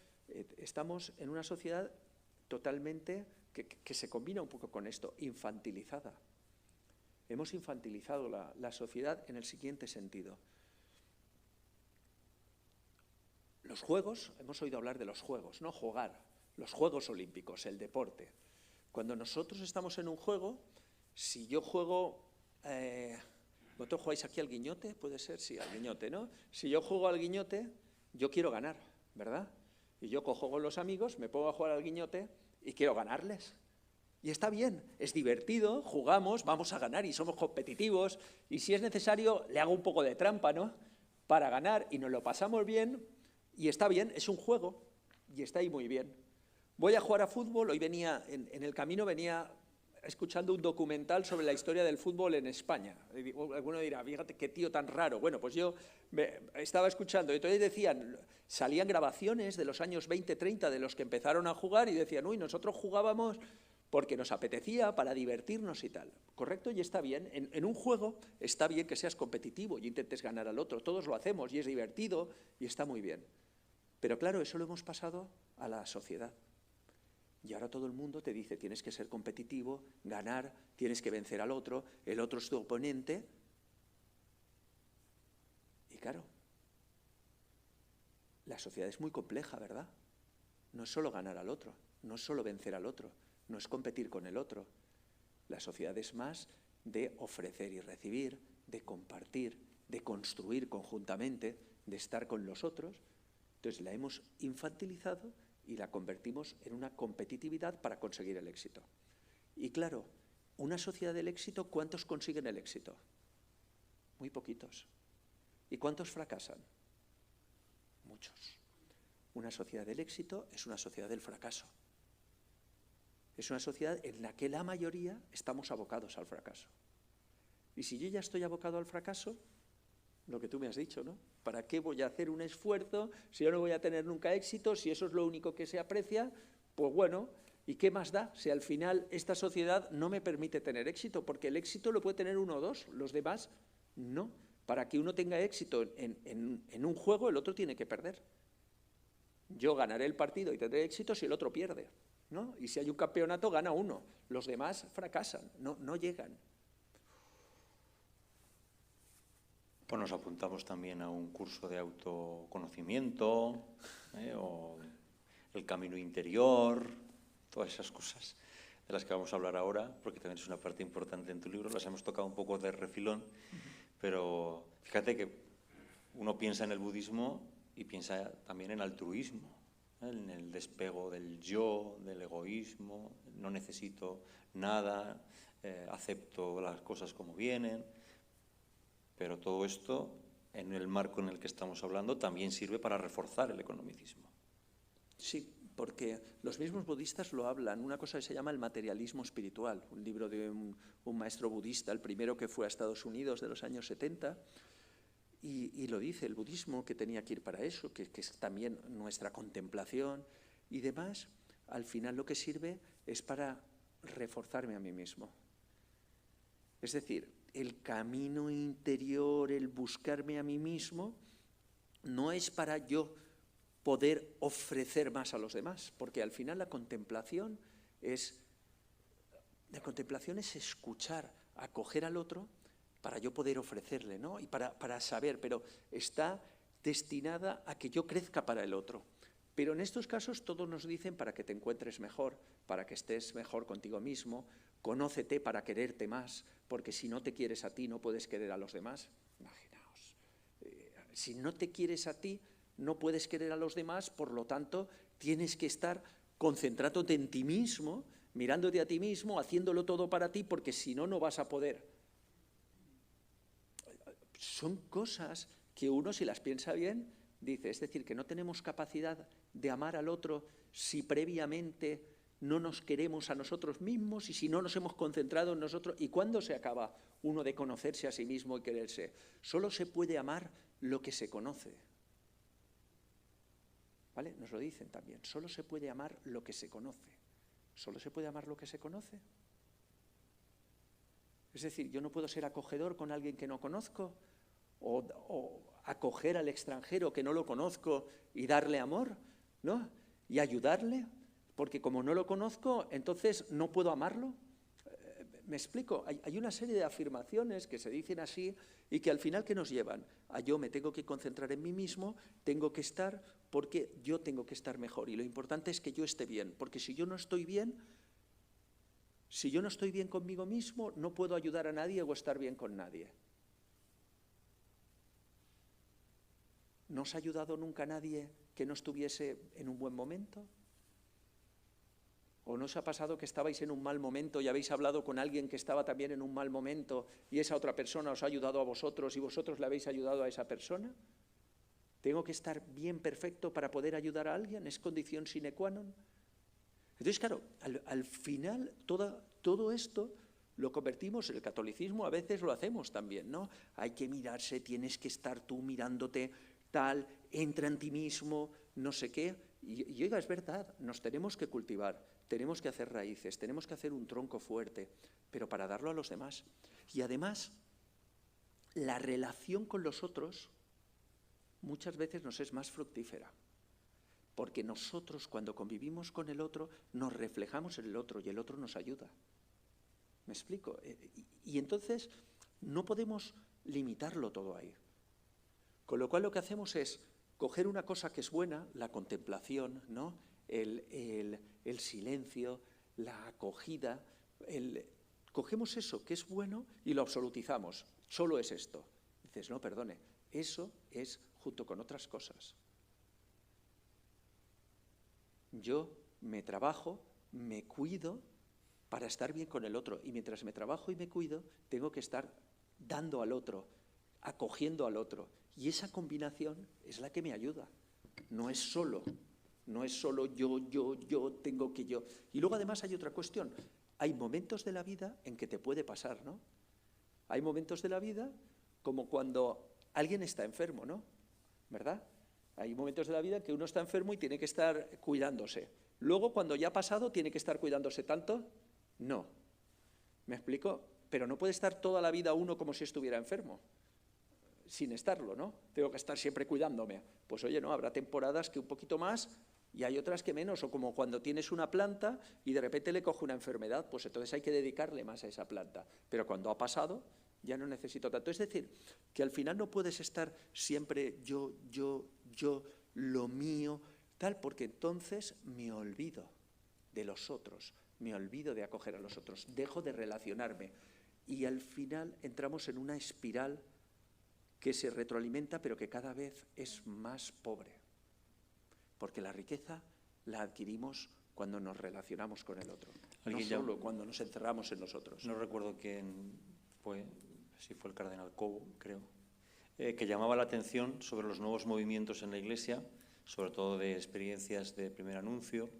Estamos en una sociedad totalmente que se combina un poco con esto, infantilizada. Hemos infantilizado la sociedad en el siguiente sentido. Los juegos, hemos oído hablar de los juegos, ¿no? Jugar, los Juegos Olímpicos, el deporte. Cuando nosotros estamos en un juego, si yo juego... ¿Vosotros jugáis aquí al guiñote? ¿Puede ser? Sí, al guiñote, ¿no? Si yo juego al guiñote, yo quiero ganar, ¿verdad? Y yo cojo con los amigos, me pongo a jugar al guiñote y quiero ganarles. Y está bien, es divertido, jugamos, vamos a ganar y somos competitivos. Y si es necesario, le hago un poco de trampa, ¿no? para ganar y nos lo pasamos bien y está bien, es un juego y está ahí muy bien. Voy a jugar a fútbol, hoy venía, en el camino venía escuchando un documental sobre la historia del fútbol en España. Alguno dirá, fíjate qué tío tan raro. Bueno, pues yo estaba escuchando y entonces salían grabaciones de los años 20, 30 de los que empezaron a jugar y decían, uy, nosotros jugábamos porque nos apetecía, para divertirnos y tal. ¿Correcto? Y está bien. En un juego está bien que seas competitivo y intentes ganar al otro. Todos lo hacemos y es divertido y está muy bien. Pero claro, eso lo hemos pasado a la sociedad. Y ahora todo el mundo te dice, tienes que ser competitivo, ganar, tienes que vencer al otro, el otro es tu oponente. Y claro, la sociedad es muy compleja, ¿verdad? No es solo ganar al otro, no es solo vencer al otro, no es competir con el otro. La sociedad es más de ofrecer y recibir, de compartir, de construir conjuntamente, de estar con los otros. Entonces la hemos infantilizado y la convertimos en una competitividad para conseguir el éxito. Y claro, una sociedad del éxito, ¿cuántos consiguen el éxito? Muy poquitos. ¿Y cuántos fracasan? Muchos. Una sociedad del éxito es una sociedad del fracaso. Es una sociedad en la que la mayoría estamos abocados al fracaso. Y si yo ya estoy abocado al fracaso, lo que tú me has dicho, ¿no? ¿Para qué voy a hacer un esfuerzo si yo no voy a tener nunca éxito? Si eso es lo único que se aprecia, pues bueno, ¿y qué más da? Si al final esta sociedad no me permite tener éxito, porque el éxito lo puede tener uno o dos, los demás no. Para que uno tenga éxito en un juego, el otro tiene que perder. Yo ganaré el partido y tendré éxito si el otro pierde, ¿no? Y si hay un campeonato, gana uno. Los demás fracasan, no llegan. Pues nos apuntamos también a un curso de autoconocimiento, o el camino interior, todas esas cosas de las que vamos a hablar ahora, porque también es una parte importante en tu libro. Las hemos tocado un poco de refilón, pero fíjate que uno piensa en el budismo y piensa también en altruismo, en el despego del yo, del egoísmo, no necesito nada, acepto las cosas como vienen. Pero todo esto, en el marco en el que estamos hablando, también sirve para reforzar el economicismo. Sí, porque los mismos budistas lo hablan. Una cosa que se llama el materialismo espiritual, un libro de un maestro budista, el primero que fue a Estados Unidos de los años 70, y lo dice el budismo, que tenía que ir para eso, que es también nuestra contemplación y demás. Al final lo que sirve es para reforzarme a mí mismo. Es decir, el camino interior, el buscarme a mí mismo, no es para yo poder ofrecer más a los demás, porque al final la contemplación es escuchar, acoger al otro para yo poder ofrecerle, ¿no? Y para saber, pero está destinada a que yo crezca para el otro. Pero en estos casos todos nos dicen para que te encuentres mejor, para que estés mejor contigo mismo, conócete para quererte más, porque si no te quieres a ti no puedes querer a los demás. Imaginaos, si no te quieres a ti no puedes querer a los demás, por lo tanto tienes que estar concentrándote en ti mismo, mirándote a ti mismo, haciéndolo todo para ti, porque si no, no vas a poder. Son cosas que uno, si las piensa bien, dice, es decir, que no tenemos capacidad de amar al otro si previamente no nos queremos a nosotros mismos y si no nos hemos concentrado en nosotros. ¿Y cuándo se acaba uno de conocerse a sí mismo y quererse? Solo se puede amar lo que se conoce. ¿Vale? Nos lo dicen también. Solo se puede amar lo que se conoce. ¿Solo se puede amar lo que se conoce? Es decir, yo no puedo ser acogedor con alguien que no conozco o acoger al extranjero que no lo conozco y darle amor, ¿no? Y ayudarle, porque como no lo conozco, entonces no puedo amarlo. ¿Me explico? Hay una serie de afirmaciones que se dicen así y que al final, ¿qué nos llevan? A yo me tengo que concentrar en mí mismo, tengo que estar porque yo tengo que estar mejor. Y lo importante es que yo esté bien, porque si yo no estoy bien conmigo mismo, no puedo ayudar a nadie o estar bien con nadie. ¿No os ha ayudado nunca nadie que no estuviese en un buen momento? ¿O no os ha pasado que estabais en un mal momento y habéis hablado con alguien que estaba también en un mal momento y esa otra persona os ha ayudado a vosotros y vosotros le habéis ayudado a esa persona? ¿Tengo que estar bien perfecto para poder ayudar a alguien? ¿Es condición sine qua non? Entonces, claro, al final todo esto lo convertimos, el catolicismo a veces lo hacemos también, ¿no? Hay que mirarse, tienes que estar tú mirándote tal, entra en ti mismo, no sé qué. Y oiga, es verdad, nos tenemos que cultivar, tenemos que hacer raíces, tenemos que hacer un tronco fuerte, pero para darlo a los demás. Y además, la relación con los otros muchas veces nos es más fructífera. Porque nosotros, cuando convivimos con el otro, nos reflejamos en el otro y el otro nos ayuda. ¿Me explico? Y entonces no podemos limitarlo todo ahí. Con lo cual lo que hacemos es coger una cosa que es buena, la contemplación, ¿no? el silencio, la acogida. Cogemos eso que es bueno y lo absolutizamos. Solo es esto. Dices, no, perdone, eso es junto con otras cosas. Yo me trabajo, me cuido para estar bien con el otro. Y mientras me trabajo y me cuido, tengo que estar dando al otro, acogiendo al otro. Y esa combinación es la que me ayuda. No es solo yo, tengo que yo. Y luego además hay otra cuestión. Hay momentos de la vida en que te puede pasar, ¿no? Hay momentos de la vida como cuando alguien está enfermo, ¿no? ¿Verdad? Hay momentos de la vida que uno está enfermo y tiene que estar cuidándose. Luego, cuando ya ha pasado, ¿tiene que estar cuidándose tanto? No. ¿Me explico? Pero no puede estar toda la vida uno como si estuviera enfermo, sin estarlo, ¿no? Tengo que estar siempre cuidándome. Pues oye, no, habrá temporadas que un poquito más y hay otras que menos, o como cuando tienes una planta y de repente le coge una enfermedad, pues entonces hay que dedicarle más a esa planta. Pero cuando ha pasado, ya no necesito tanto. Es decir, que al final no puedes estar siempre yo, lo mío, tal, porque entonces me olvido de los otros, me olvido de acoger a los otros, dejo de relacionarme y al final entramos en una espiral que se retroalimenta pero que cada vez es más pobre, porque la riqueza la adquirimos cuando nos relacionamos con el otro, no solo cuando nos encerramos en nosotros. No recuerdo quién fue, si fue el cardenal Cobo, creo, que llamaba la atención sobre los nuevos movimientos en la Iglesia, sobre todo de experiencias de primer anuncio,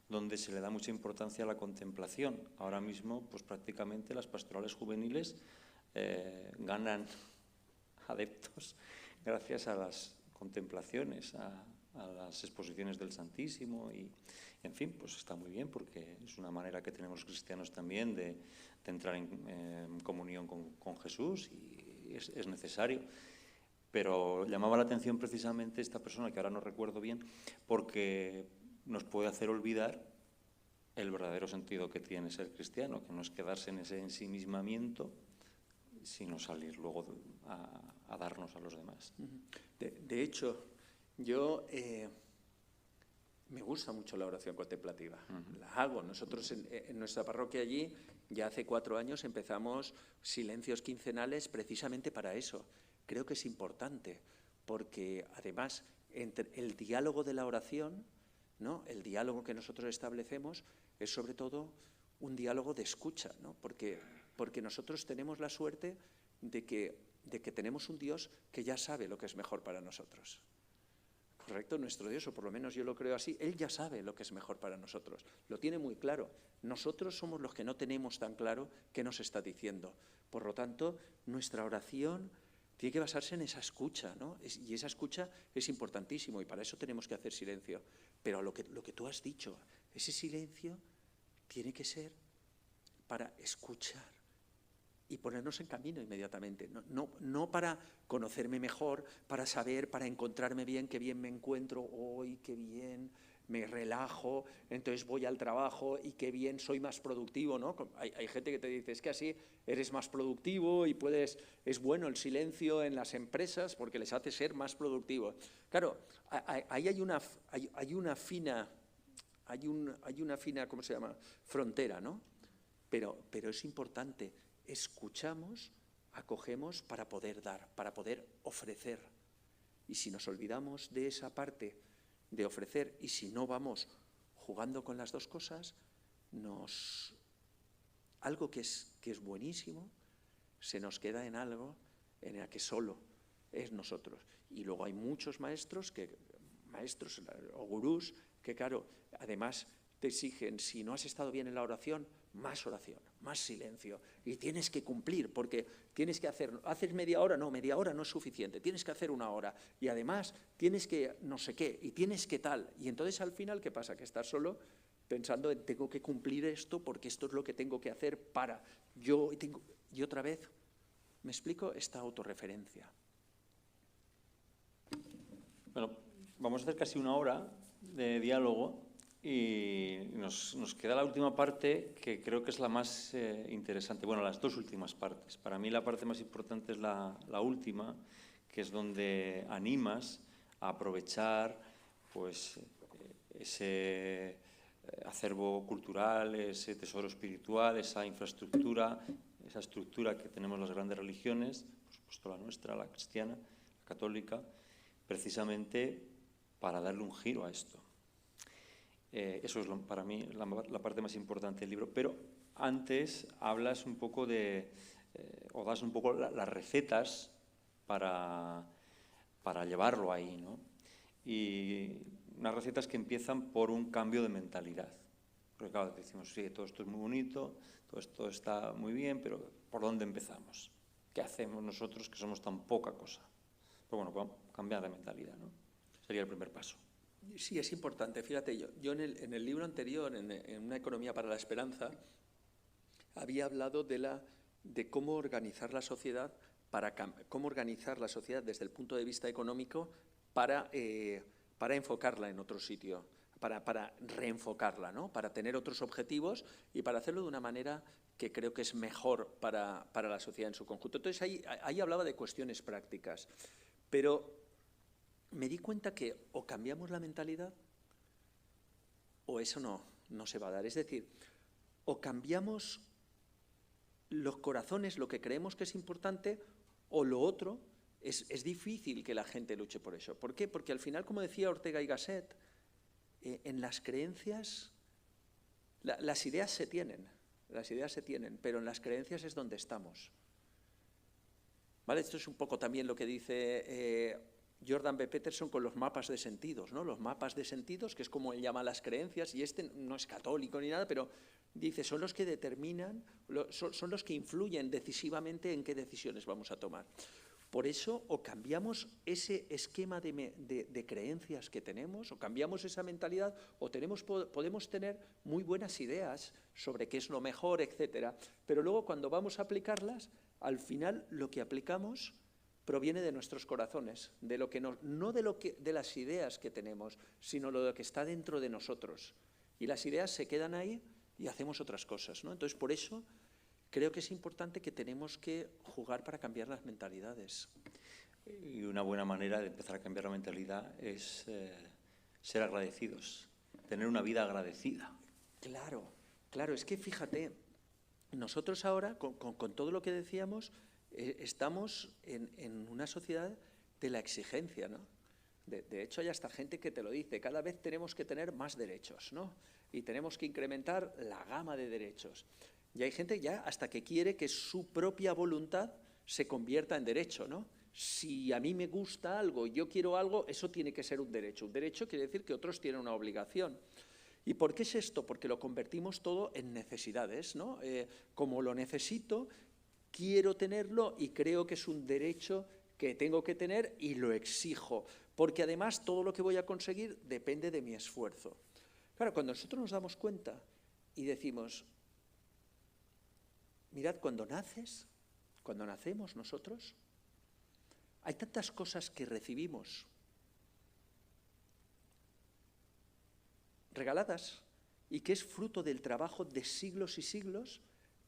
donde se le da mucha importancia a la contemplación. Ahora mismo, pues prácticamente las pastorales juveniles ganan adeptos gracias a las contemplaciones, a las exposiciones del Santísimo y, en fin, pues está muy bien porque es una manera que tenemos los cristianos también de entrar en comunión con Jesús y es necesario. Pero llamaba la atención precisamente esta persona, que ahora no recuerdo bien, porque nos puede hacer olvidar el verdadero sentido que tiene ser cristiano, que no es quedarse en ese ensimismamiento, sino salir luego a darnos a los demás. De hecho, yo me gusta mucho la oración contemplativa, la hago. Nosotros en nuestra parroquia allí, ya hace 4 años empezamos silencios quincenales precisamente para eso. Creo que es importante, porque además entre el diálogo de la oración, ¿no? El diálogo que nosotros establecemos es sobre todo un diálogo de escucha, ¿no? Porque nosotros tenemos la suerte de que tenemos un Dios que ya sabe lo que es mejor para nosotros. ¿Correcto? Nuestro Dios, o por lo menos yo lo creo así, Él ya sabe lo que es mejor para nosotros. Lo tiene muy claro. Nosotros somos los que no tenemos tan claro qué nos está diciendo. Por lo tanto, nuestra oración tiene que basarse en esa escucha, ¿no? Y esa escucha es importantísimo y para eso tenemos que hacer silencio. Pero lo que tú has dicho, ese silencio tiene que ser para escuchar y ponernos en camino inmediatamente. No para conocerme mejor, para saber, para encontrarme bien, qué bien me encuentro hoy, qué bien me relajo, entonces voy al trabajo y qué bien soy más productivo, ¿no? Hay gente que te dice, es que así eres más productivo y es bueno el silencio en las empresas porque les hace ser más productivos. Claro, ahí hay una fina, ¿cómo se llama? Frontera, ¿no? Pero es importante, escuchamos, acogemos para poder dar, para poder ofrecer. Y si nos olvidamos de esa parte de ofrecer y si no vamos jugando con las dos cosas, algo que es buenísimo se nos queda en algo en el que solo es nosotros. Y luego hay muchos maestros o gurús que, claro, además te exigen, si no has estado bien en la oración, más silencio. Y tienes que cumplir, porque tienes que haces media hora, no es suficiente, tienes que hacer 1 hora. Y además tienes que no sé qué, y tienes que tal. Y entonces al final, ¿qué pasa? Que estás solo pensando en tengo que cumplir esto porque esto es lo que tengo que hacer para yo. Y otra vez, ¿me explico? Esta autorreferencia. Bueno, vamos a hacer casi 1 hora de diálogo y nos queda la última parte, que creo que es la más interesante. Bueno, las 2 últimas partes. Para mí la parte más importante es la última, que es donde animas a aprovechar pues, ese acervo cultural, ese tesoro espiritual, esa infraestructura, esa estructura que tenemos las grandes religiones, por supuesto la nuestra, la cristiana, la católica, precisamente para darle un giro a esto. Eso es para mí la parte más importante del libro. Pero antes hablas un poco o das un poco las recetas para llevarlo ahí, ¿no? Y unas recetas que empiezan por un cambio de mentalidad. Porque claro, decimos, sí, todo esto es muy bonito, todo esto está muy bien, pero ¿por dónde empezamos? ¿Qué hacemos nosotros que somos tan poca cosa? Pues bueno, cambiar de mentalidad, ¿no? Sería el primer paso. Sí, es importante. Fíjate, yo en el libro anterior, en Una economía para la esperanza, había hablado de cómo organizar la sociedad desde el punto de vista económico para enfocarla en otro sitio, para reenfocarla, ¿no? Para tener otros objetivos y para hacerlo de una manera que creo que es mejor para la sociedad en su conjunto. Entonces ahí hablaba de cuestiones prácticas, pero me di cuenta que o cambiamos la mentalidad o eso no se va a dar. Es decir, o cambiamos los corazones, lo que creemos que es importante, o lo otro, es difícil que la gente luche por eso. ¿Por qué? Porque al final, como decía Ortega y Gasset, en las creencias, las ideas se tienen, pero en las creencias es donde estamos. ¿Vale? Esto es un poco también lo que dice Jordan B. Peterson con los mapas de sentidos, ¿no? Los mapas de sentidos, que es como él llama las creencias, y no es católico ni nada, pero dice, son los que determinan, son los que influyen decisivamente en qué decisiones vamos a tomar. Por eso, o cambiamos ese esquema de creencias que tenemos, o cambiamos esa mentalidad, o podemos tener muy buenas ideas sobre qué es lo mejor, etcétera. Pero luego, cuando vamos a aplicarlas, al final lo que aplicamos proviene de nuestros corazones, no de las ideas que tenemos, sino lo que está dentro de nosotros. Y las ideas se quedan ahí y hacemos otras cosas, ¿no? Entonces, por eso creo que es importante que tenemos que jugar para cambiar las mentalidades. Y una buena manera de empezar a cambiar la mentalidad es ser agradecidos, tener una vida agradecida. Claro, es que fíjate, nosotros ahora, con todo lo que decíamos, estamos en una sociedad de la exigencia, ¿no? De hecho, hay hasta gente que te lo dice, cada vez tenemos que tener más derechos, ¿no? Y tenemos que incrementar la gama de derechos. Y hay gente ya hasta que quiere que su propia voluntad se convierta en derecho, ¿no? Si a mí me gusta algo, yo quiero algo, eso tiene que ser un derecho. Un derecho quiere decir que otros tienen una obligación. ¿Y por qué es esto? Porque lo convertimos todo en necesidades, ¿no? Como lo necesito, quiero tenerlo y creo que es un derecho que tengo que tener y lo exijo, porque además todo lo que voy a conseguir depende de mi esfuerzo. Claro, cuando nosotros nos damos cuenta y decimos, mirad, cuando nacemos nosotros, hay tantas cosas que recibimos regaladas y que es fruto del trabajo de siglos y siglos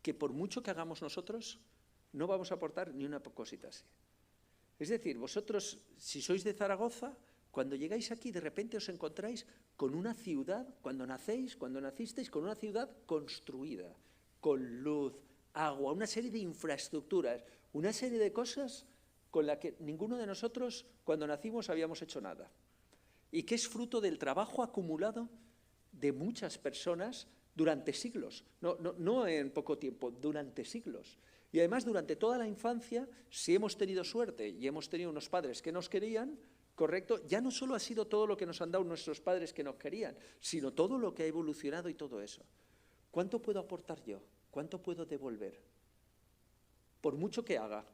que por mucho que hagamos nosotros no vamos a aportar ni una cosita así. Es decir, vosotros, si sois de Zaragoza, cuando llegáis aquí, de repente os encontráis con una ciudad, cuando nacisteis, con una ciudad construida, con luz, agua, una serie de infraestructuras, una serie de cosas con las que ninguno de nosotros, cuando nacimos, habíamos hecho nada. Y que es fruto del trabajo acumulado de muchas personas durante siglos, no en poco tiempo, durante siglos. Y además durante toda la infancia, si hemos tenido suerte y hemos tenido unos padres que nos querían, ¿correcto? Ya no solo ha sido todo lo que nos han dado nuestros padres que nos querían, sino todo lo que ha evolucionado y todo eso. ¿Cuánto puedo aportar yo? ¿Cuánto puedo devolver? Por mucho que haga,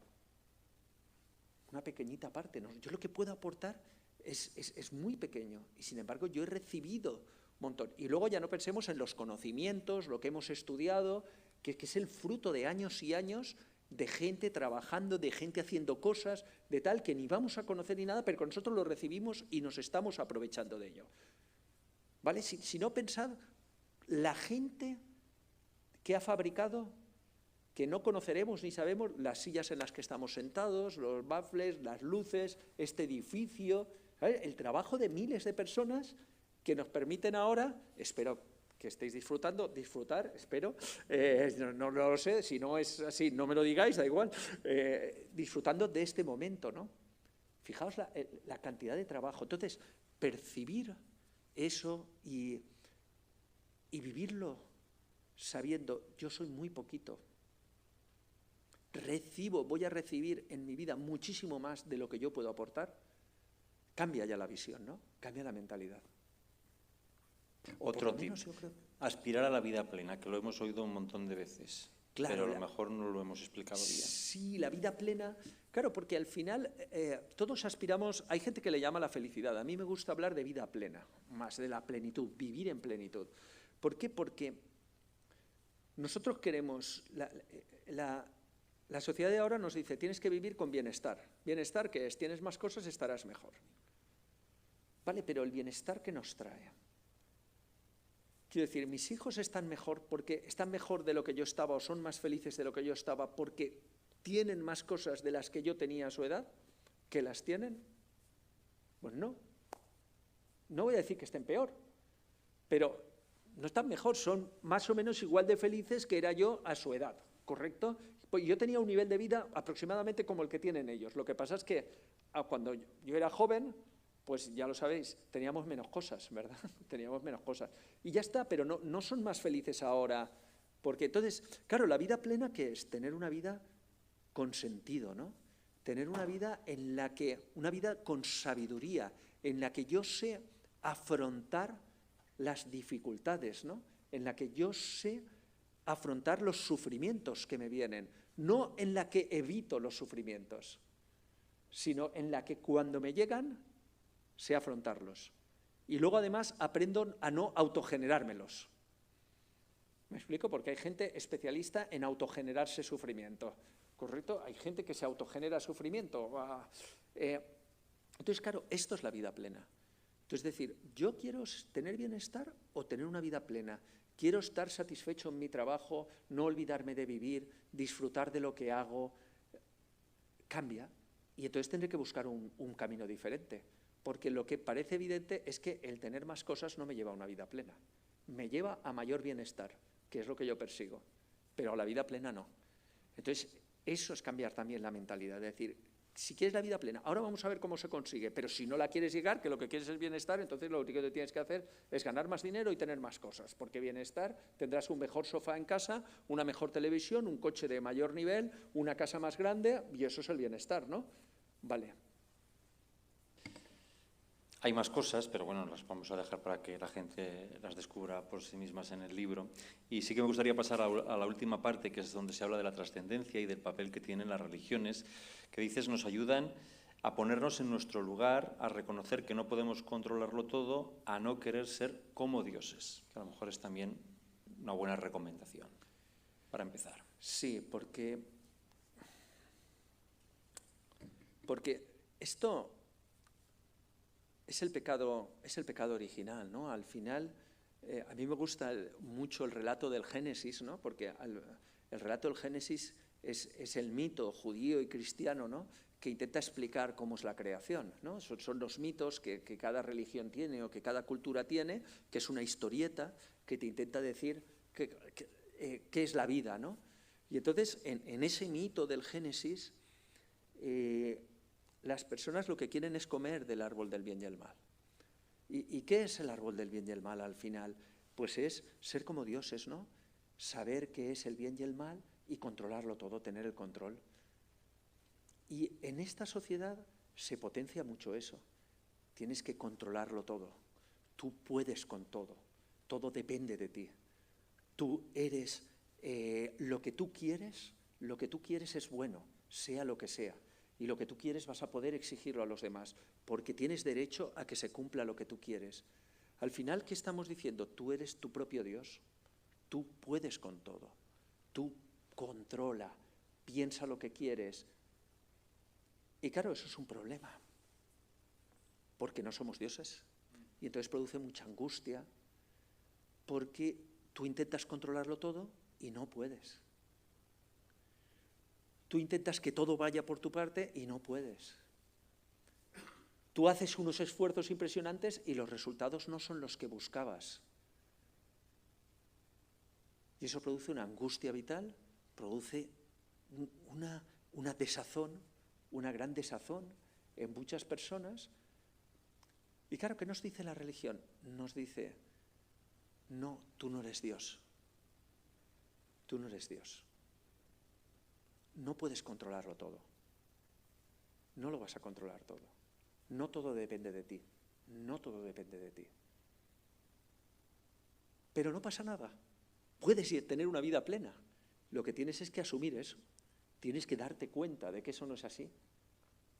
una pequeñita parte, ¿no? Yo lo que puedo aportar es muy pequeño y sin embargo yo he recibido un montón. Y luego ya no pensemos en los conocimientos, lo que hemos estudiado, que es el fruto de años y años de gente trabajando, de gente haciendo cosas, de tal que ni vamos a conocer ni nada, pero que nosotros lo recibimos y nos estamos aprovechando de ello. ¿Vale? Si no, pensad la gente que ha fabricado, que no conoceremos ni sabemos, las sillas en las que estamos sentados, los baffles, las luces, este edificio, ¿vale? El trabajo de miles de personas que nos permiten ahora, espero que estéis disfrutar, espero, no lo sé, si no es así, no me lo digáis, da igual, disfrutando de este momento, ¿no? Fijaos la cantidad de trabajo. Entonces, percibir eso y vivirlo sabiendo, yo soy muy poquito, voy a recibir en mi vida muchísimo más de lo que yo puedo aportar, cambia ya la visión, ¿no? Cambia la mentalidad. Otro tip, aspirar a la vida plena, que lo hemos oído un montón de veces, claro, pero a lo mejor no lo hemos explicado bien. Sí, la vida plena, claro, porque al final todos aspiramos, hay gente que le llama la felicidad, a mí me gusta hablar de vida plena, más de la plenitud, vivir en plenitud. ¿Por qué? Porque nosotros queremos, la sociedad de ahora nos dice, tienes que vivir con bienestar. ¿Bienestar qué es? Tienes más cosas, estarás mejor. Vale, pero el bienestar que nos trae. Quiero decir, mis hijos están mejor porque están mejor de lo que yo estaba o son más felices de lo que yo estaba porque tienen más cosas de las que yo tenía a su edad, que las tienen. Pues no. No voy a decir que estén peor, pero no están mejor, son más o menos igual de felices que era yo a su edad, ¿correcto? Pues yo tenía un nivel de vida aproximadamente como el que tienen ellos. Lo que pasa es que cuando yo era joven, pues ya lo sabéis, teníamos menos cosas, ¿verdad? Teníamos menos cosas. Y ya está, pero no son más felices ahora. Porque entonces, claro, la vida plena, ¿qué es? Tener una vida con sentido, ¿no? Tener una vida una vida con sabiduría, en la que yo sé afrontar las dificultades, ¿no? En la que yo sé afrontar los sufrimientos que me vienen, no en la que evito los sufrimientos, sino en la que cuando me llegan, sé afrontarlos. Y luego además aprendo a no autogenerármelos. ¿Me explico? Porque hay gente especialista en autogenerarse sufrimiento, ¿correcto? Hay gente que se autogenera sufrimiento. Entonces, claro, esto es la vida plena. Entonces, es decir, ¿yo quiero tener bienestar o tener una vida plena? Quiero estar satisfecho en mi trabajo, no olvidarme de vivir, disfrutar de lo que hago. Cambia. Y entonces tendré que buscar un camino diferente. Porque lo que parece evidente es que el tener más cosas no me lleva a una vida plena. Me lleva a mayor bienestar, que es lo que yo persigo. Pero a la vida plena no. Entonces, eso es cambiar también la mentalidad. Es decir, si quieres la vida plena, ahora vamos a ver cómo se consigue, pero si no la quieres llegar, que lo que quieres es bienestar, entonces lo único que tienes que hacer es ganar más dinero y tener más cosas, porque bienestar tendrás un mejor sofá en casa, una mejor televisión, un coche de mayor nivel, una casa más grande, y eso es el bienestar, ¿no? Vale. Hay más cosas, pero bueno, las vamos a dejar para que la gente las descubra por sí mismas en el libro. Y sí que me gustaría pasar a la última parte, que es donde se habla de la trascendencia y del papel que tienen las religiones, que dices nos ayudan a ponernos en nuestro lugar, a reconocer que no podemos controlarlo todo, a no querer ser como dioses, que a lo mejor es también una buena recomendación para empezar. Sí, porque esto es el pecado original, ¿no? Al final, a mí me gusta mucho el relato del Génesis, ¿no? Porque el relato del Génesis es el mito judío y cristiano, ¿no? Que intenta explicar cómo es la creación, ¿no? Son los mitos que cada religión tiene o que cada cultura tiene, que es una historieta que te intenta decir qué es la vida, ¿no? Y entonces, en ese mito del Génesis, las personas lo que quieren es comer del árbol del bien y el mal. ¿Y qué es el árbol del bien y el mal al final? Pues es ser como dioses, ¿no? Saber qué es el bien y el mal y controlarlo todo, tener el control. Y en esta sociedad se potencia mucho eso. Tienes que controlarlo todo. Tú puedes con todo. Todo depende de ti. Tú eres lo que tú quieres es bueno, sea lo que sea. Y lo que tú quieres vas a poder exigirlo a los demás, porque tienes derecho a que se cumpla lo que tú quieres. Al final, ¿qué estamos diciendo? Tú eres tu propio Dios. Tú puedes con todo. Tú controla, piensa lo que quieres. Y claro, eso es un problema, porque no somos dioses. Y entonces produce mucha angustia, porque tú intentas controlarlo todo y no puedes. Tú intentas que todo vaya por tu parte y no puedes. Tú haces unos esfuerzos impresionantes y los resultados no son los que buscabas. Y eso produce una angustia vital, produce una desazón, una gran desazón en muchas personas. Y claro, ¿qué nos dice la religión? Nos dice, no, tú no eres Dios. Tú no eres Dios. No puedes controlarlo todo. No lo vas a controlar todo. No todo depende de ti. No todo depende de ti. Pero no pasa nada. Puedes tener una vida plena. Lo que tienes es que asumir eso. Tienes que darte cuenta de que eso no es así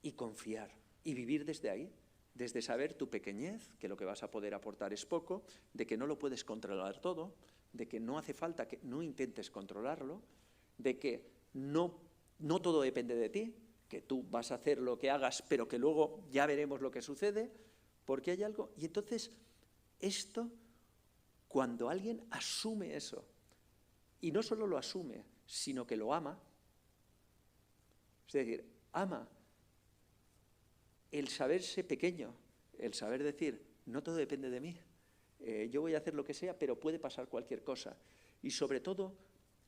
y confiar y vivir desde ahí, desde saber tu pequeñez, que lo que vas a poder aportar es poco, de que no lo puedes controlar todo, de que no hace falta que no intentes controlarlo, de que no todo depende de ti, que tú vas a hacer lo que hagas, pero que luego ya veremos lo que sucede, porque hay algo. Y entonces, esto, cuando alguien asume eso, y no solo lo asume, sino que lo ama, es decir, ama el saberse pequeño, el saber decir, no todo depende de mí, yo voy a hacer lo que sea, pero puede pasar cualquier cosa. Y sobre todo,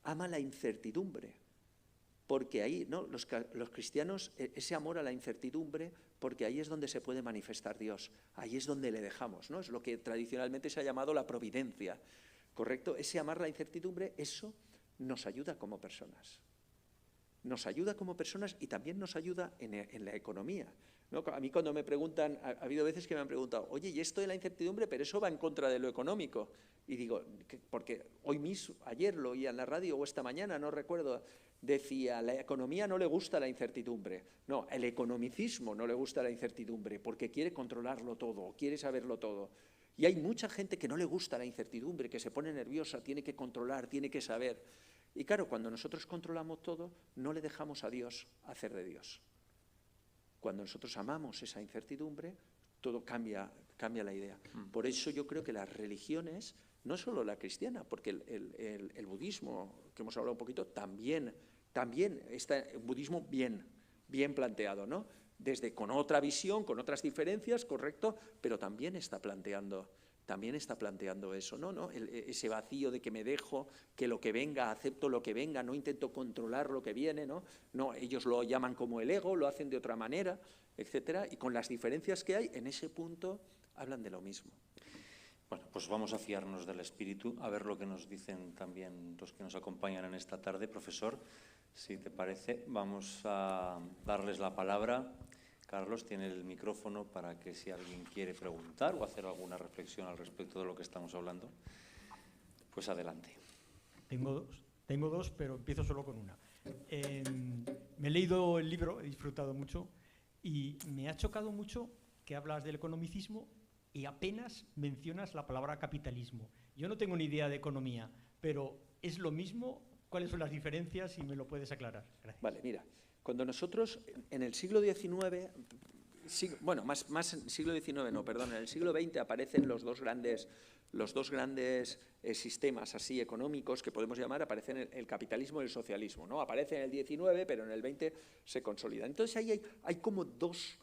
ama la incertidumbre, porque ahí, ¿no? Los cristianos, ese amor a la incertidumbre, porque ahí es donde se puede manifestar Dios, ahí es donde le dejamos, ¿no? Es lo que tradicionalmente se ha llamado la providencia, ¿correcto? Ese amar la incertidumbre, eso nos ayuda como personas. Nos ayuda como personas y también nos ayuda en la economía, ¿no? A mí cuando me preguntan, ha habido veces que me han preguntado, oye, y esto de la incertidumbre, pero eso va en contra de lo económico. Y digo, porque hoy mismo, ayer lo oía en la radio o esta mañana, no recuerdo, decía, la economía no le gusta la incertidumbre. No, el economicismo no le gusta la incertidumbre porque quiere controlarlo todo, quiere saberlo todo. Y hay mucha gente que no le gusta la incertidumbre, que se pone nerviosa, tiene que controlar, tiene que saber. Y claro, cuando nosotros controlamos todo, no le dejamos a Dios hacer de Dios. Cuando nosotros amamos esa incertidumbre, todo cambia la idea. Por eso yo creo que las religiones, no solo la cristiana, porque el budismo, que hemos hablado un poquito, también está un budismo bien planteado, ¿no? Desde con otra visión, con otras diferencias, correcto, pero también está planteando eso, ¿no? Ese vacío de que me dejo, que lo que venga, acepto lo que venga, no intento controlar lo que viene, ¿no? No, ellos lo llaman como el ego, lo hacen de otra manera, etcétera, y con las diferencias que hay, en ese punto hablan de lo mismo. Bueno, pues vamos a fiarnos del espíritu, a ver lo que nos dicen también los que nos acompañan en esta tarde. Profesor, si te parece, vamos a darles la palabra. Carlos tiene el micrófono para que si alguien quiere preguntar o hacer alguna reflexión al respecto de lo que estamos hablando, pues adelante. Tengo dos, pero empiezo solo con una. Me he leído el libro, he disfrutado mucho y me ha chocado mucho que hablas del economicismo y apenas mencionas la palabra capitalismo. Yo no tengo ni idea de economía, pero ¿es lo mismo? ¿Cuáles son las diferencias? Si me lo puedes aclarar. Gracias. Vale, mira. Cuando nosotros, en el siglo XIX, más en el siglo XIX, no, perdón, en el siglo XX aparecen los dos grandes sistemas así económicos que podemos llamar, aparecen el capitalismo y el socialismo, ¿no? Aparece en el XIX, pero en el XX se consolida. Entonces ahí hay como dos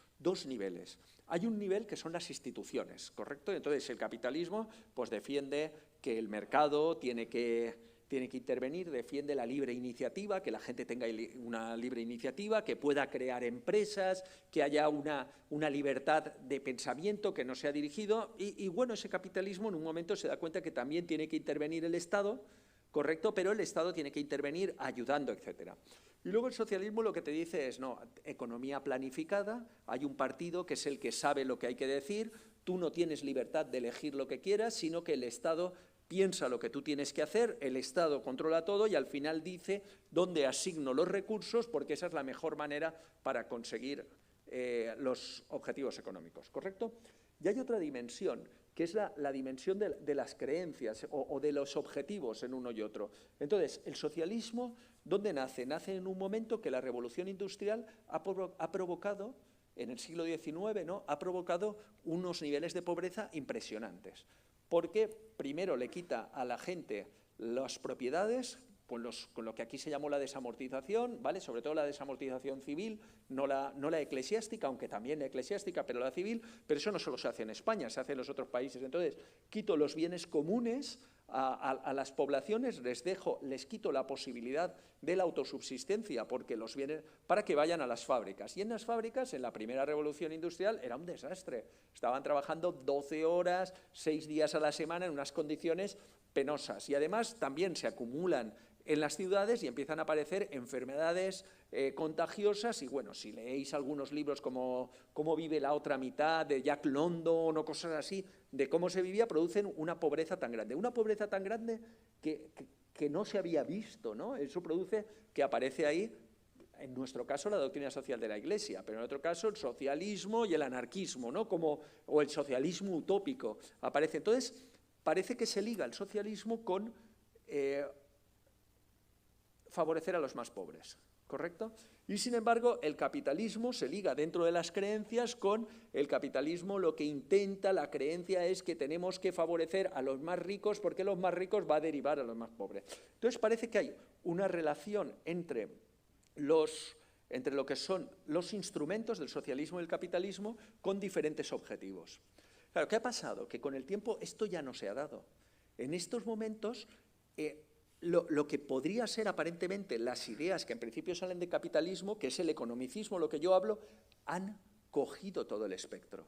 niveles. Hay un nivel que son las instituciones, ¿correcto? Entonces el capitalismo pues defiende que el mercado tiene que tiene que intervenir, defiende la libre iniciativa, que la gente tenga una libre iniciativa, que pueda crear empresas, que haya una libertad de pensamiento, que no sea dirigido. Y bueno, ese capitalismo en un momento se da cuenta que también tiene que intervenir el Estado, correcto, pero el Estado tiene que intervenir ayudando, etcétera. Y luego el socialismo lo que te dice es, no, economía planificada, hay un partido que es el que sabe lo que hay que decir, tú no tienes libertad de elegir lo que quieras, sino que el Estado piensa lo que tú tienes que hacer, el Estado controla todo y al final dice dónde asigno los recursos, porque esa es la mejor manera para conseguir los objetivos económicos, ¿correcto? Y hay otra dimensión, que es la dimensión de las creencias o de los objetivos en uno y otro. Entonces, el socialismo, ¿dónde nace? Nace en un momento que la revolución industrial ha provocado, en el siglo XIX, ¿no?, ha provocado unos niveles de pobreza impresionantes. Porque primero le quita a la gente las propiedades, con lo que aquí se llamó la desamortización, ¿vale? Sobre todo la desamortización civil, no la eclesiástica, aunque también la eclesiástica, pero la civil, pero eso no solo se hace en España, se hace en los otros países. Entonces, quito los bienes comunes a las poblaciones, les quito la posibilidad de la autosubsistencia porque los bienes, para que vayan a las fábricas. Y en las fábricas, en la primera revolución industrial, era un desastre. Estaban trabajando 12 horas, 6 días a la semana en unas condiciones penosas. Y además también se acumulan en las ciudades y empiezan a aparecer enfermedades contagiosas. Y bueno, si leéis algunos libros como Cómo vive la otra mitad, de Jack London o cosas así, de cómo se vivía, producen una pobreza tan grande. Una pobreza tan grande que no se había visto, ¿no? Eso produce que aparece ahí, en nuestro caso, la doctrina social de la Iglesia, pero en otro caso el socialismo y el anarquismo, ¿no? O el socialismo utópico aparece. Entonces, parece que se liga el socialismo con favorecer a los más pobres, ¿correcto? Y sin embargo, el capitalismo se liga dentro de las creencias con el capitalismo. Lo que intenta, la creencia es que tenemos que favorecer a los más ricos porque los más ricos va a derivar a los más pobres. Entonces parece que hay una relación entre lo que son los instrumentos del socialismo y el capitalismo con diferentes objetivos. Claro, ¿qué ha pasado? Que con el tiempo esto ya no se ha dado. En estos momentos, lo que podría ser aparentemente las ideas que en principio salen de capitalismo, que es el economicismo, lo que yo hablo, han cogido todo el espectro.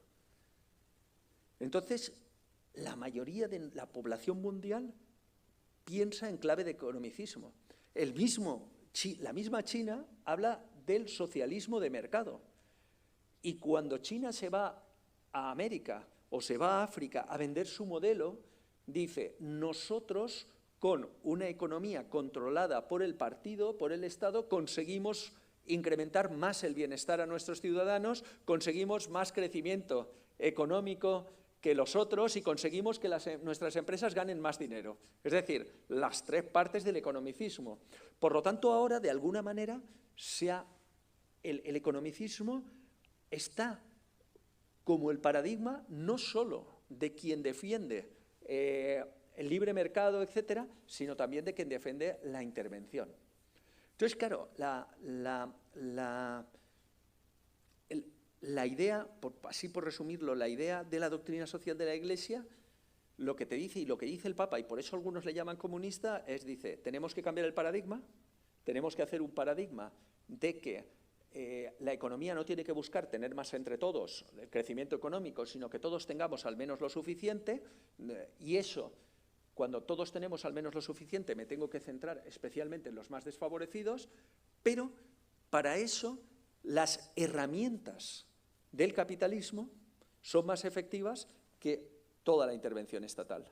Entonces, la mayoría de la población mundial piensa en clave de economicismo. La misma China habla del socialismo de mercado. Y cuando China se va a América o se va a África a vender su modelo, dice, nosotros con una economía controlada por el partido, por el Estado, conseguimos incrementar más el bienestar a nuestros ciudadanos, conseguimos más crecimiento económico que los otros y conseguimos que nuestras empresas ganen más dinero. Es decir, las tres partes del economicismo. Por lo tanto, ahora, de alguna manera, el economicismo está como el paradigma no solo de quien defiende el libre mercado, etcétera, sino también de quien defiende la intervención. Entonces, claro, la idea, así por resumirlo, la idea de la doctrina social de la Iglesia, lo que te dice y lo que dice el Papa, y por eso algunos le llaman comunista, dice, tenemos que cambiar el paradigma, tenemos que hacer un paradigma de que la economía no tiene que buscar tener más entre todos, el crecimiento económico, sino que todos tengamos al menos lo suficiente, y eso, cuando todos tenemos al menos lo suficiente, me tengo que centrar especialmente en los más desfavorecidos, pero para eso las herramientas del capitalismo son más efectivas que toda la intervención estatal.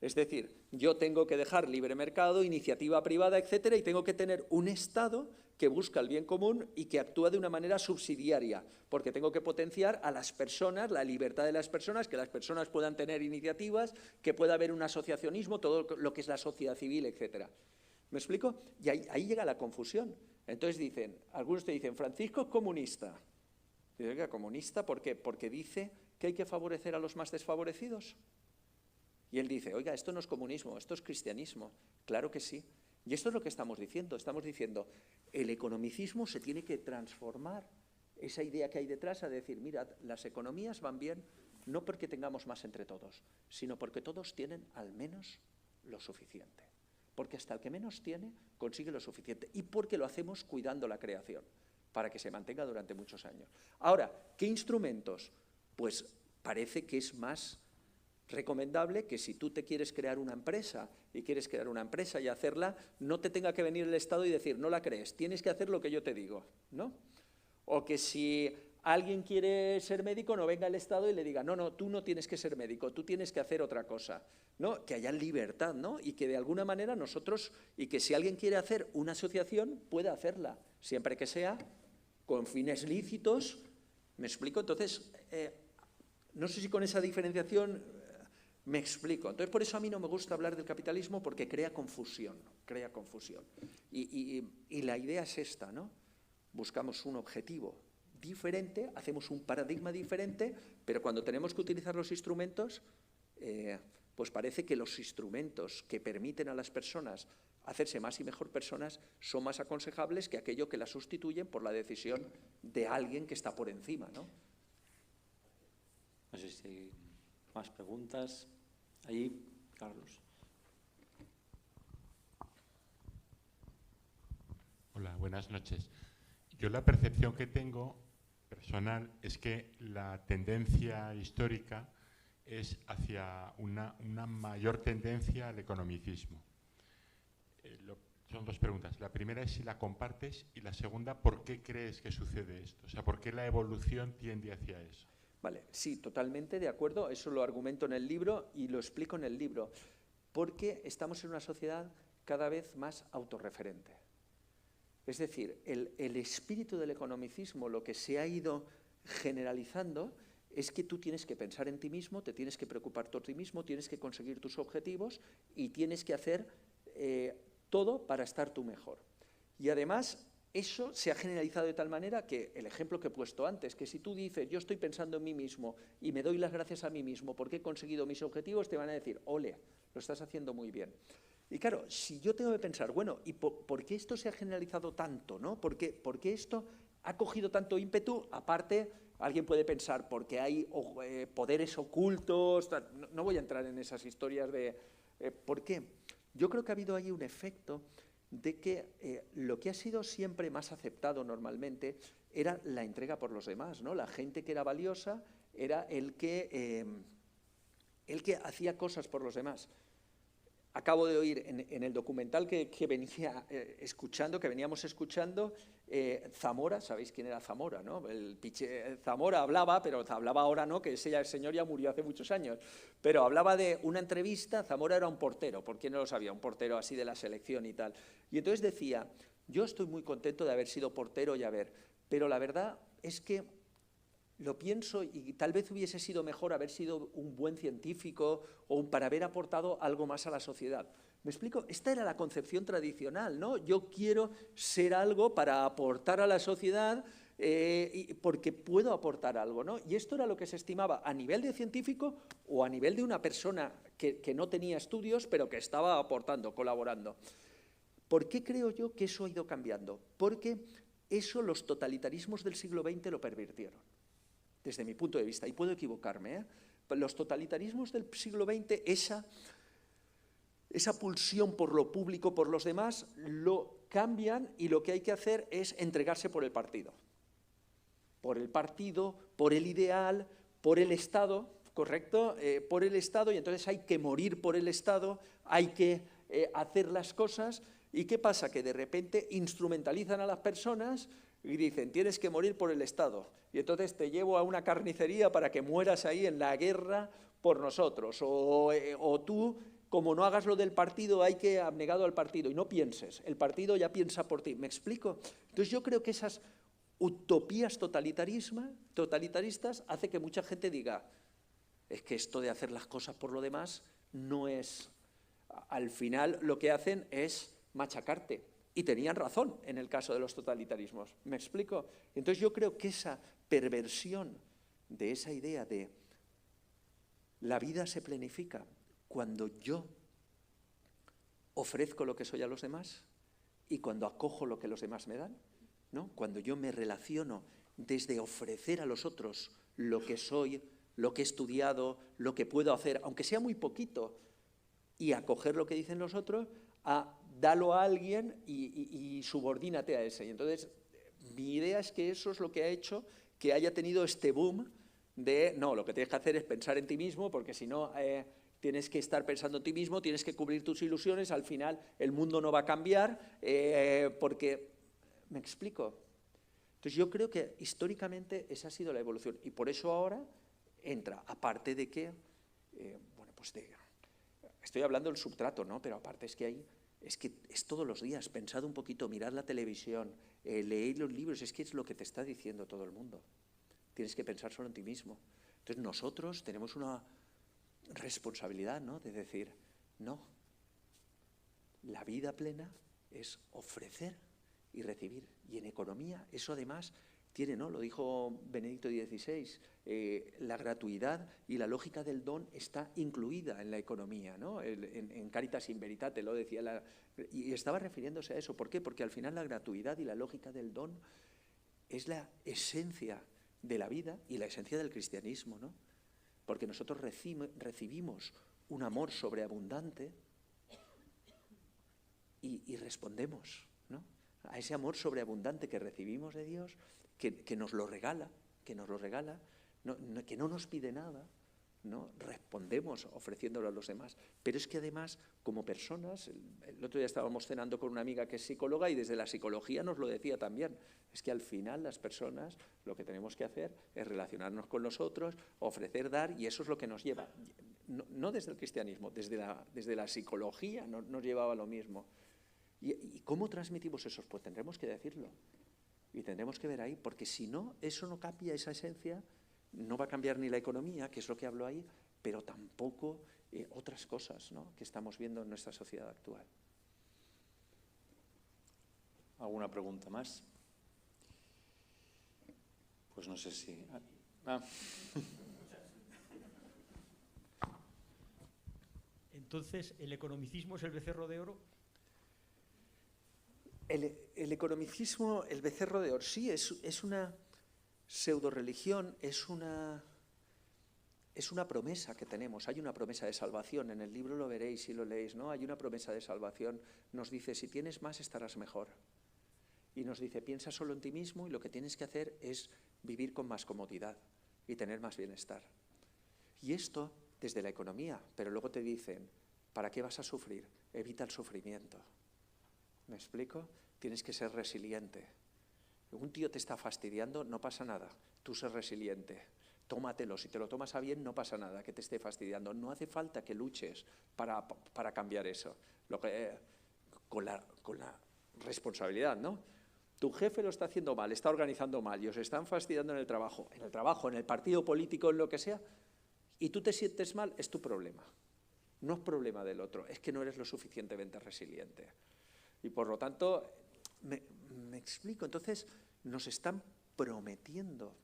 Es decir, yo tengo que dejar libre mercado, iniciativa privada, etcétera, y tengo que tener un Estado que busca el bien común y que actúa de una manera subsidiaria, porque tengo que potenciar a las personas, la libertad de las personas, que las personas puedan tener iniciativas, que pueda haber un asociacionismo, todo lo que es la sociedad civil, etcétera. ¿Me explico? Y ahí llega la confusión. Entonces algunos te dicen, Francisco es comunista. Digo, oiga, ¿comunista por qué? Porque dice que hay que favorecer a los más desfavorecidos. Y él dice, oiga, esto no es comunismo, esto es cristianismo. Claro que sí. Y esto es lo que estamos diciendo. Estamos diciendo, el economicismo se tiene que transformar. Esa idea que hay detrás a decir, mirad, las economías van bien no porque tengamos más entre todos, sino porque todos tienen al menos lo suficiente. porque hasta el que menos tiene consigue lo suficiente y porque lo hacemos cuidando la creación para que se mantenga durante muchos años. Ahora, ¿qué instrumentos? Pues parece que es más recomendable que si tú te quieres crear una empresa y hacerla, no te tenga que venir el Estado y decir, no la crees, tienes que hacer lo que yo te digo, ¿no? O que si alguien quiere ser médico, no venga el Estado y le diga, no, tú no tienes que ser médico, tú tienes que hacer otra cosa, ¿no? Que haya libertad, ¿no? Y que de alguna manera nosotros, y que si alguien quiere hacer una asociación, pueda hacerla, siempre que sea con fines lícitos. ¿Me explico? Entonces, no sé si con esa diferenciación me explico. Entonces, por eso a mí no me gusta hablar del capitalismo, porque crea confusión, Y la idea es esta, ¿no? Buscamos un objetivo diferente, hacemos un paradigma diferente, pero cuando tenemos que utilizar los instrumentos, pues parece que los instrumentos que permiten a las personas hacerse más y mejor personas son más aconsejables que aquello que las sustituyen por la decisión de alguien que está por encima, ¿no? No sé si hay más preguntas. Ahí, Carlos. Hola, buenas noches. Yo la percepción que tengo personal es que la tendencia histórica es hacia una mayor tendencia al economicismo. Son dos preguntas. La primera es si la compartes y la segunda, ¿por qué crees que sucede esto? O sea, ¿por qué la evolución tiende hacia eso? Vale, sí, totalmente de acuerdo. Eso lo argumento en el libro y lo explico en el libro. Porque estamos en una sociedad cada vez más autorreferente. Es decir, el espíritu del economicismo, lo que se ha ido generalizando, es que tú tienes que pensar en ti mismo, te tienes que preocupar por ti mismo, tienes que conseguir tus objetivos y tienes que hacer todo para estar tú mejor. Y además, eso se ha generalizado de tal manera que el ejemplo que he puesto antes, que si tú dices, yo estoy pensando en mí mismo y me doy las gracias a mí mismo porque he conseguido mis objetivos, te van a decir, ole, lo estás haciendo muy bien. Y claro, si yo tengo que pensar, bueno, ¿y por qué esto se ha generalizado tanto, ¿no? ¿Por qué esto ha cogido tanto ímpetu? Aparte, alguien puede pensar, porque hay poderes ocultos, no voy a entrar en esas historias de ¿por qué? Yo creo que ha habido ahí un efecto de que lo que ha sido siempre más aceptado normalmente era la entrega por los demás, ¿no? La gente que era valiosa era el que hacía cosas por los demás. Acabo de oír en el documental que veníamos escuchando, Zamora, ¿sabéis quién era Zamora, no? Zamora hablaba, pero hablaba ahora no, que ese señor ya murió hace muchos años, pero hablaba de una entrevista. Zamora era un portero, ¿por quién no lo sabía? Un portero así de la selección y tal. Y entonces decía, yo estoy muy contento de haber sido portero pero la verdad es que lo pienso y tal vez hubiese sido mejor haber sido un buen científico para haber aportado algo más a la sociedad. ¿Me explico? Esta era la concepción tradicional, ¿no? Yo quiero ser algo para aportar a la sociedad porque puedo aportar algo, ¿no? Y esto era lo que se estimaba a nivel de científico o a nivel de una persona que no tenía estudios pero que estaba aportando, colaborando. ¿Por qué creo yo que eso ha ido cambiando? Porque eso los totalitarismos del siglo XX lo pervirtieron. Desde mi punto de vista, y puedo equivocarme, los totalitarismos del siglo XX, esa pulsión por lo público, por los demás, lo cambian y lo que hay que hacer es entregarse por el partido. Por el partido, por el ideal, por el Estado, ¿correcto? Por el Estado, y entonces hay que morir por el Estado, hay que hacer las cosas. ¿Y qué pasa? Que de repente instrumentalizan a las personas y dicen, tienes que morir por el Estado. Y entonces te llevo a una carnicería para que mueras ahí en la guerra por nosotros. O tú, como no hagas lo del partido, hay que abnegado al partido. Y no pienses, el partido ya piensa por ti. ¿Me explico? Entonces yo creo que esas utopías totalitaristas hace que mucha gente diga, es que esto de hacer las cosas por lo demás no es... Al final lo que hacen es machacarte. Y tenían razón en el caso de los totalitarismos. ¿Me explico? Entonces yo creo que esa perversión de esa idea de la vida se planifica cuando yo ofrezco lo que soy a los demás y cuando acojo lo que los demás me dan, ¿no? Cuando yo me relaciono desde ofrecer a los otros lo que soy, lo que he estudiado, lo que puedo hacer, aunque sea muy poquito, y acoger lo que dicen los otros, dalo a alguien y subordínate a ese. Y entonces, mi idea es que eso es lo que ha hecho que haya tenido este boom de, no, lo que tienes que hacer es pensar en ti mismo, porque si no, tienes que estar pensando en ti mismo, tienes que cubrir tus ilusiones, al final el mundo no va a cambiar, porque, ¿me explico? Entonces yo creo que históricamente esa ha sido la evolución, y por eso ahora entra, aparte de que, bueno, pues estoy hablando del substrato, ¿no? Pero aparte es que es todos los días, pensad un poquito, mirad la televisión, leed los libros, es que es lo que te está diciendo todo el mundo. Tienes que pensar solo en ti mismo. Entonces nosotros tenemos una responsabilidad, ¿no? De decir, no, la vida plena es ofrecer y recibir. Y en economía eso además tiene, ¿no? Lo dijo Benedicto XVI, la gratuidad y la lógica del don está incluida en la economía, ¿no? En Caritas in Veritate lo decía, y estaba refiriéndose a eso. ¿Por qué? Porque al final la gratuidad y la lógica del don es la esencia de la vida y la esencia del cristianismo, ¿no? Porque nosotros recibimos un amor sobreabundante y respondemos, ¿no? A ese amor sobreabundante que recibimos de Dios, que nos lo regala, que no nos pide nada, ¿no? Respondemos ofreciéndolo a los demás. Pero es que además, como personas, el otro día estábamos cenando con una amiga que es psicóloga y desde la psicología nos lo decía también, es que al final las personas lo que tenemos que hacer es relacionarnos con los otros, ofrecer, dar, y eso es lo que nos lleva, no desde el cristianismo, desde la psicología nos llevaba a lo mismo. ¿Y cómo transmitimos eso? Pues tendremos que decirlo y tendremos que ver ahí, porque si no, eso no cambia esa esencia, no va a cambiar ni la economía, que es lo que hablo ahí, pero tampoco otras cosas, ¿no?, que estamos viendo en nuestra sociedad actual. ¿Alguna pregunta más? Pues no sé si... Entonces, ¿el economicismo es el becerro de oro? El economicismo, el becerro de oro, sí, es una pseudo-religión, es una promesa que tenemos. Hay una promesa de salvación, en el libro lo veréis si lo leéis, ¿no? Hay una promesa de salvación, nos dice, si tienes más estarás mejor. Y nos dice, piensa solo en ti mismo y lo que tienes que hacer es vivir con más comodidad y tener más bienestar. Y esto desde la economía, pero luego te dicen, ¿para qué vas a sufrir? Evita el sufrimiento. ¿Me explico? Tienes que ser resiliente. Un tío te está fastidiando, no pasa nada. Tú sé resiliente. Tómatelo. Si te lo tomas a bien, no pasa nada que te esté fastidiando. No hace falta que luches para cambiar eso. Con la responsabilidad, ¿no? Tu jefe lo está haciendo mal, está organizando mal y os están fastidiando en el trabajo, en el partido político, en lo que sea, y tú te sientes mal, es tu problema. No es problema del otro, es que no eres lo suficientemente resiliente. Y por lo tanto, me explico, entonces nos están prometiendo,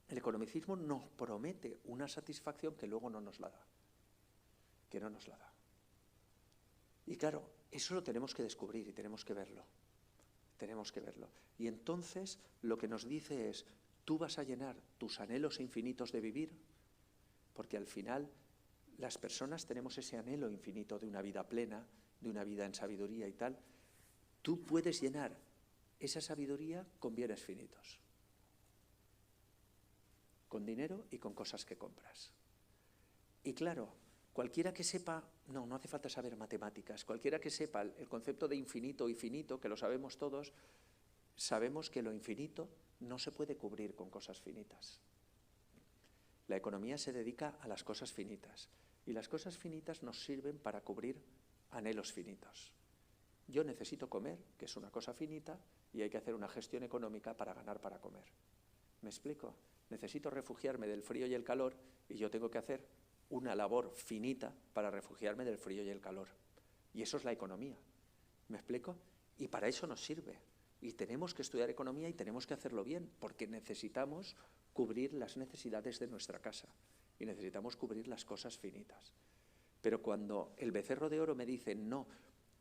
el economicismo nos promete una satisfacción que luego no nos la da, Y claro, eso lo tenemos que descubrir y tenemos que verlo. Y entonces lo que nos dice es, tú vas a llenar tus anhelos infinitos de vivir, porque al final las personas tenemos ese anhelo infinito de una vida plena, de una vida en sabiduría y tal. Tú puedes llenar esa sabiduría con bienes finitos, con dinero y con cosas que compras. Y claro, cualquiera que sepa, no hace falta saber matemáticas, cualquiera que sepa el concepto de infinito y finito, que lo sabemos todos, sabemos que lo infinito no se puede cubrir con cosas finitas. La economía se dedica a las cosas finitas y las cosas finitas nos sirven para cubrir anhelos finitos. Yo necesito comer, que es una cosa finita, y hay que hacer una gestión económica para ganar para comer. ¿Me explico? Necesito refugiarme del frío y el calor y yo tengo que hacer una labor finita para refugiarme del frío y el calor. Y eso es la economía. ¿Me explico? Y para eso nos sirve. Y tenemos que estudiar economía y tenemos que hacerlo bien, porque necesitamos cubrir las necesidades de nuestra casa y necesitamos cubrir las cosas finitas. Pero cuando el becerro de oro me dice, no,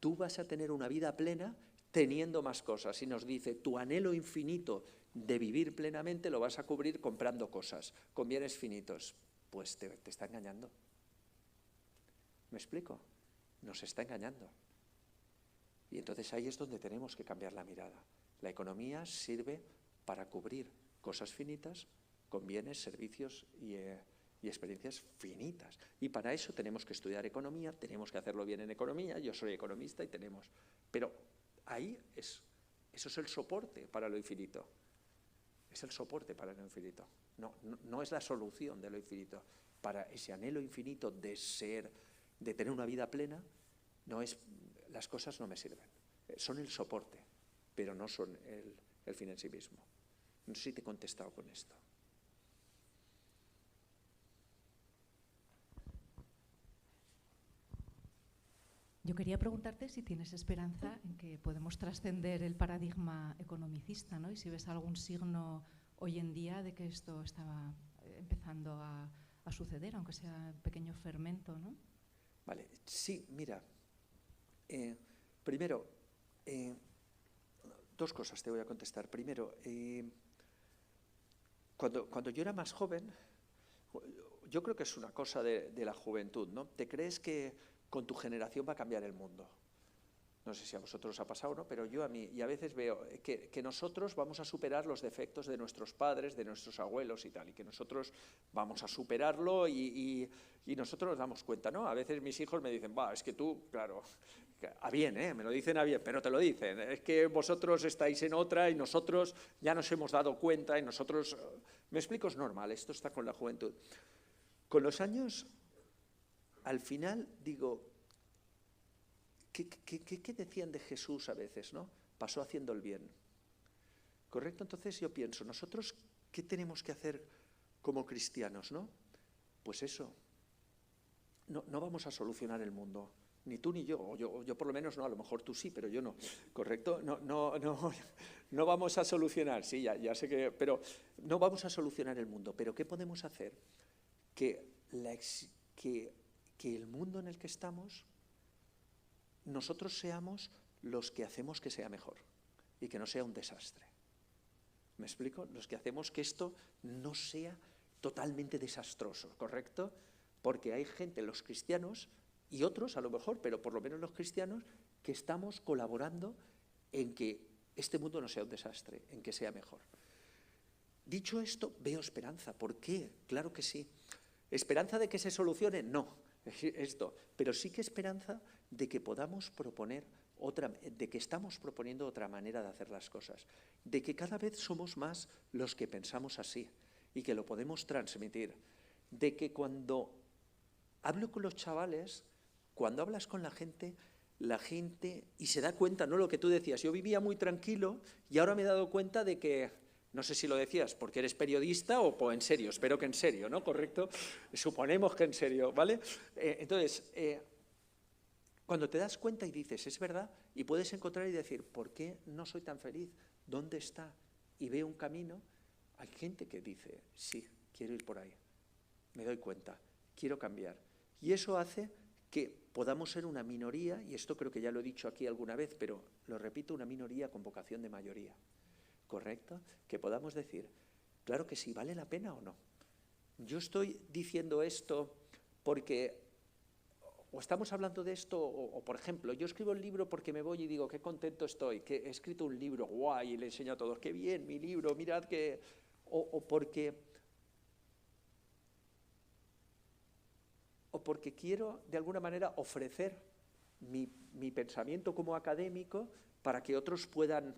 tú vas a tener una vida plena teniendo más cosas, y nos dice, tu anhelo infinito de vivir plenamente lo vas a cubrir comprando cosas, con bienes finitos, pues te está engañando. ¿Me explico? Nos está engañando. Y entonces ahí es donde tenemos que cambiar la mirada. La economía sirve para cubrir cosas finitas con bienes, servicios y experiencias finitas. Y para eso tenemos que estudiar economía, tenemos que hacerlo bien en economía, yo soy economista y tenemos... Pero ahí eso es el soporte para lo infinito. Es el soporte para lo infinito. No es la solución de lo infinito. Para ese anhelo infinito de ser, de tener una vida plena, las cosas no me sirven. Son el soporte, pero no son el fin en sí mismo. No sé si te he contestado con esto. Yo quería preguntarte si tienes esperanza en que podemos trascender el paradigma economicista, ¿no? Y si ves algún signo hoy en día de que esto estaba empezando a suceder, aunque sea un pequeño fermento, ¿no? Vale, sí, mira. Primero, dos cosas te voy a contestar. Primero, cuando yo era más joven, yo creo que es una cosa de la juventud, ¿no? Te crees que con tu generación va a cambiar el mundo. No sé si a vosotros os ha pasado o no, pero yo a mí, y a veces veo que nosotros vamos a superar los defectos de nuestros padres, de nuestros abuelos y tal, y que nosotros vamos a superarlo y nosotros nos damos cuenta, ¿no? A veces mis hijos me dicen, es que tú, claro, a bien, me lo dicen a bien, pero te lo dicen, es que vosotros estáis en otra y nosotros ya nos hemos dado cuenta y nosotros... Me explico, es normal, esto está con la juventud. Con los años, al final, digo... ¿Qué decían de Jesús a veces, no? Pasó haciendo el bien. ¿Correcto? Entonces yo pienso, nosotros, ¿qué tenemos que hacer como cristianos, no? Pues eso. No vamos a solucionar el mundo. Ni tú ni yo. O yo por lo menos no, a lo mejor tú sí, pero yo no. ¿Correcto? No vamos a solucionar, sí, ya sé que... Pero no vamos a solucionar el mundo. ¿Pero qué podemos hacer? Que el mundo en el que estamos... nosotros seamos los que hacemos que sea mejor y que no sea un desastre. ¿Me explico? Los que hacemos que esto no sea totalmente desastroso, ¿correcto? Porque hay gente, los cristianos, y otros a lo mejor, pero por lo menos los cristianos, que estamos colaborando en que este mundo no sea un desastre, en que sea mejor. Dicho esto, veo esperanza. ¿Por qué? Claro que sí. ¿Esperanza de que se solucione? No. Esto, pero sí que esperanza de que podamos proponer de que estamos proponiendo otra manera de hacer las cosas, de que cada vez somos más los que pensamos así y que lo podemos transmitir, de que cuando hablo con los chavales, cuando hablas con la gente y se da cuenta, no lo que tú decías, yo vivía muy tranquilo y ahora me he dado cuenta de que no sé si lo decías porque eres periodista o en serio, espero que en serio, ¿no? ¿Correcto? Suponemos que en serio, ¿vale? Entonces, cuando te das cuenta y dices, es verdad, y puedes encontrar y decir, ¿por qué no soy tan feliz? ¿Dónde está? Y veo un camino, hay gente que dice, sí, quiero ir por ahí, me doy cuenta, quiero cambiar. Y eso hace que podamos ser una minoría, y esto creo que ya lo he dicho aquí alguna vez, pero lo repito, una minoría con vocación de mayoría. ¿Correcto? Que podamos decir, claro que sí, ¿vale la pena o no? Yo estoy diciendo esto porque, o estamos hablando de esto, o por ejemplo, yo escribo el libro porque me voy y digo, qué contento estoy, que he escrito un libro, guay, y le enseño a todos, qué bien, mi libro, mirad que... O porque quiero, de alguna manera, ofrecer mi pensamiento como académico para que otros puedan...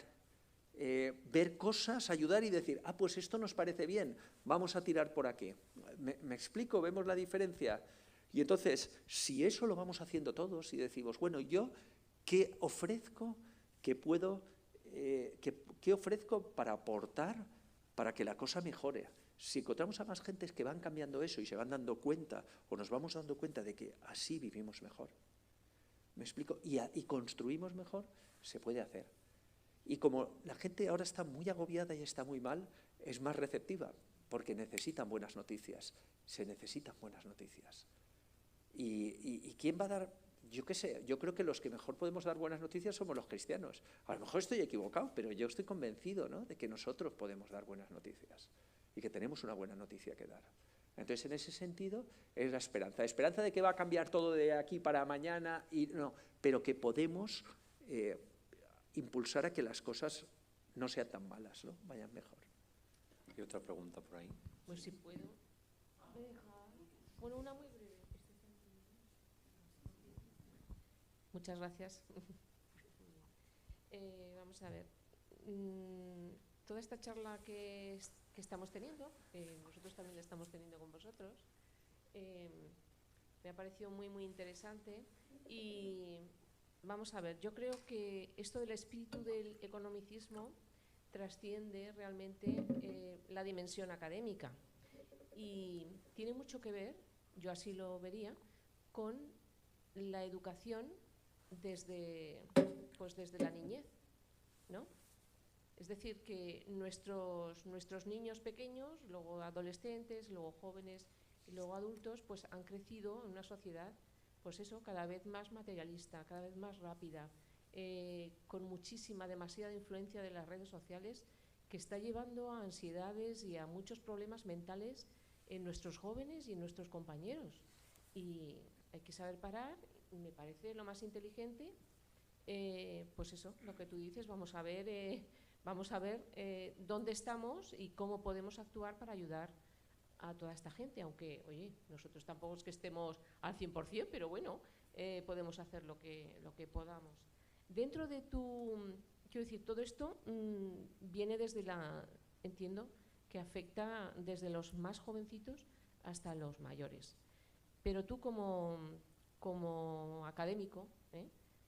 ver cosas, ayudar y decir, pues esto nos parece bien, vamos a tirar por aquí. ¿Me explico? ¿Vemos la diferencia? Y entonces, si eso lo vamos haciendo todos y decimos, bueno, yo, ¿qué ofrezco? ¿Qué ofrezco para aportar para que la cosa mejore? Si encontramos a más gentes que van cambiando eso y se van dando cuenta, o nos vamos dando cuenta de que así vivimos mejor, ¿me explico? Y construimos mejor, se puede hacer. Y como la gente ahora está muy agobiada y está muy mal, es más receptiva, porque necesitan buenas noticias, se necesitan buenas noticias. ¿Y quién va a dar? Yo qué sé, yo creo que los que mejor podemos dar buenas noticias somos los cristianos. A lo mejor estoy equivocado, pero yo estoy convencido, ¿no?, de que nosotros podemos dar buenas noticias y que tenemos una buena noticia que dar. Entonces, en ese sentido, es la esperanza de que va a cambiar todo de aquí para mañana, pero que podemos impulsar a que las cosas no sean tan malas, ¿no? Vayan mejor. ¿Y otra pregunta por ahí? Pues si puedo. Bueno, una muy breve. Muchas gracias. Vamos a ver. Toda esta charla que estamos teniendo, nosotros también la estamos teniendo con vosotros, me ha parecido muy, muy interesante. Y vamos a ver, yo creo que esto del espíritu del economicismo trasciende realmente la dimensión académica y tiene mucho que ver, yo así lo vería, con la educación desde la niñez, ¿no? Es decir, que nuestros niños pequeños, luego adolescentes, luego jóvenes y luego adultos, pues han crecido en una sociedad, pues eso, cada vez más materialista, cada vez más rápida, con demasiada influencia de las redes sociales, que está llevando a ansiedades y a muchos problemas mentales en nuestros jóvenes y en nuestros compañeros. Y hay que saber parar, me parece lo más inteligente, pues eso, lo que tú dices, vamos a ver dónde estamos y cómo podemos actuar para ayudar a toda esta gente, aunque, oye, nosotros tampoco es que estemos al 100%, pero bueno, podemos hacer lo que podamos. Dentro de quiero decir, todo esto viene entiendo que afecta desde los más jovencitos hasta los mayores. Pero tú como académico,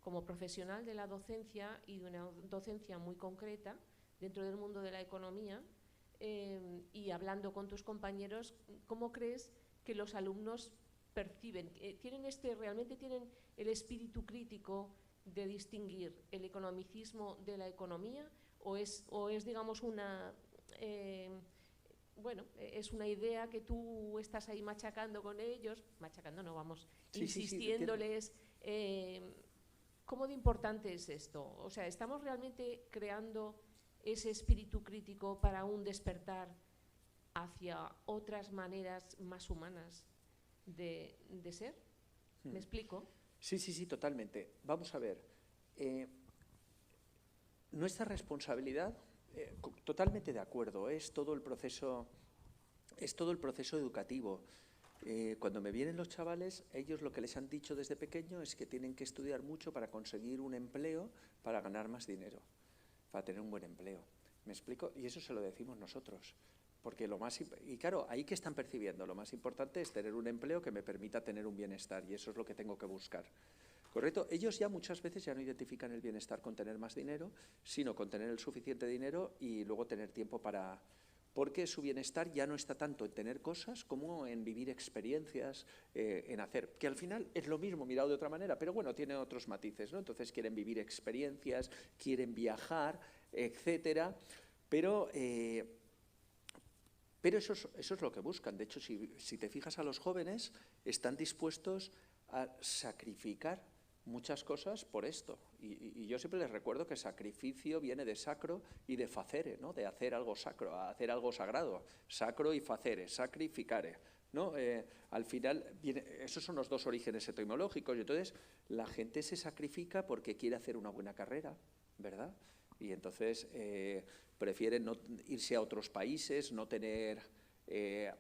como profesional de la docencia y de una docencia muy concreta dentro del mundo de la economía, y hablando con tus compañeros, ¿cómo crees que los alumnos perciben? ¿Realmente tienen el espíritu crítico de distinguir el economicismo de la economía? ¿O es digamos, es una idea que tú estás ahí machacando con ellos? Machacando no, vamos, insistiéndoles. ¿Cómo de importante es esto? O sea, ¿estamos realmente creando ese espíritu crítico para un despertar hacia otras maneras más humanas de ser? ¿Me explico? Sí, totalmente. Vamos a ver. Nuestra responsabilidad, totalmente de acuerdo, es todo el proceso educativo. Cuando me vienen los chavales, ellos lo que les han dicho desde pequeño es que tienen que estudiar mucho para conseguir un empleo, para ganar más dinero, para tener un buen empleo. ¿Me explico? Y eso se lo decimos nosotros. Porque y claro, ahí que están percibiendo, lo más importante es tener un empleo que me permita tener un bienestar, y eso es lo que tengo que buscar. ¿Correcto? Ellos ya muchas veces ya no identifican el bienestar con tener más dinero, sino con tener el suficiente dinero y luego tener tiempo porque su bienestar ya no está tanto en tener cosas como en vivir experiencias, en hacer, que al final es lo mismo mirado de otra manera, pero bueno, tiene otros matices, ¿no? Entonces quieren vivir experiencias, quieren viajar, etcétera, pero eso es lo que buscan. De hecho, si te fijas, a los jóvenes están dispuestos a sacrificar muchas cosas por esto. Y yo siempre les recuerdo que sacrificio viene de sacro y de facere, ¿no? De hacer algo sacro, a hacer algo sagrado. Sacro y facere, sacrificare, ¿no? Al final, esos son los dos orígenes etimológicos. Y entonces, la gente se sacrifica porque quiere hacer una buena carrera, ¿verdad? Y entonces prefieren no irse a otros países, no tener...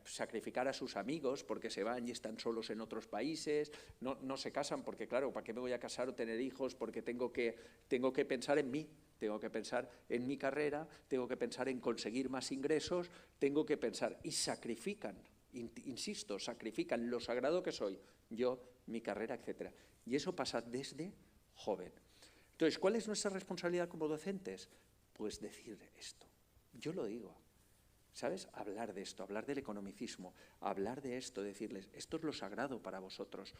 sacrificar a sus amigos porque se van y están solos en otros países, no se casan porque, claro, ¿para qué me voy a casar o tener hijos? Porque tengo que pensar en mí, tengo que pensar en mi carrera, tengo que pensar en conseguir más ingresos, tengo que pensar, y sacrifican, insisto, sacrifican lo sagrado que soy, yo, mi carrera, etcétera. Y eso pasa desde joven. Entonces, ¿cuál es nuestra responsabilidad como docentes? Pues decir esto. Yo lo digo, ¿sabes? Hablar de esto, hablar del economicismo, hablar de esto, decirles, esto es lo sagrado para vosotros,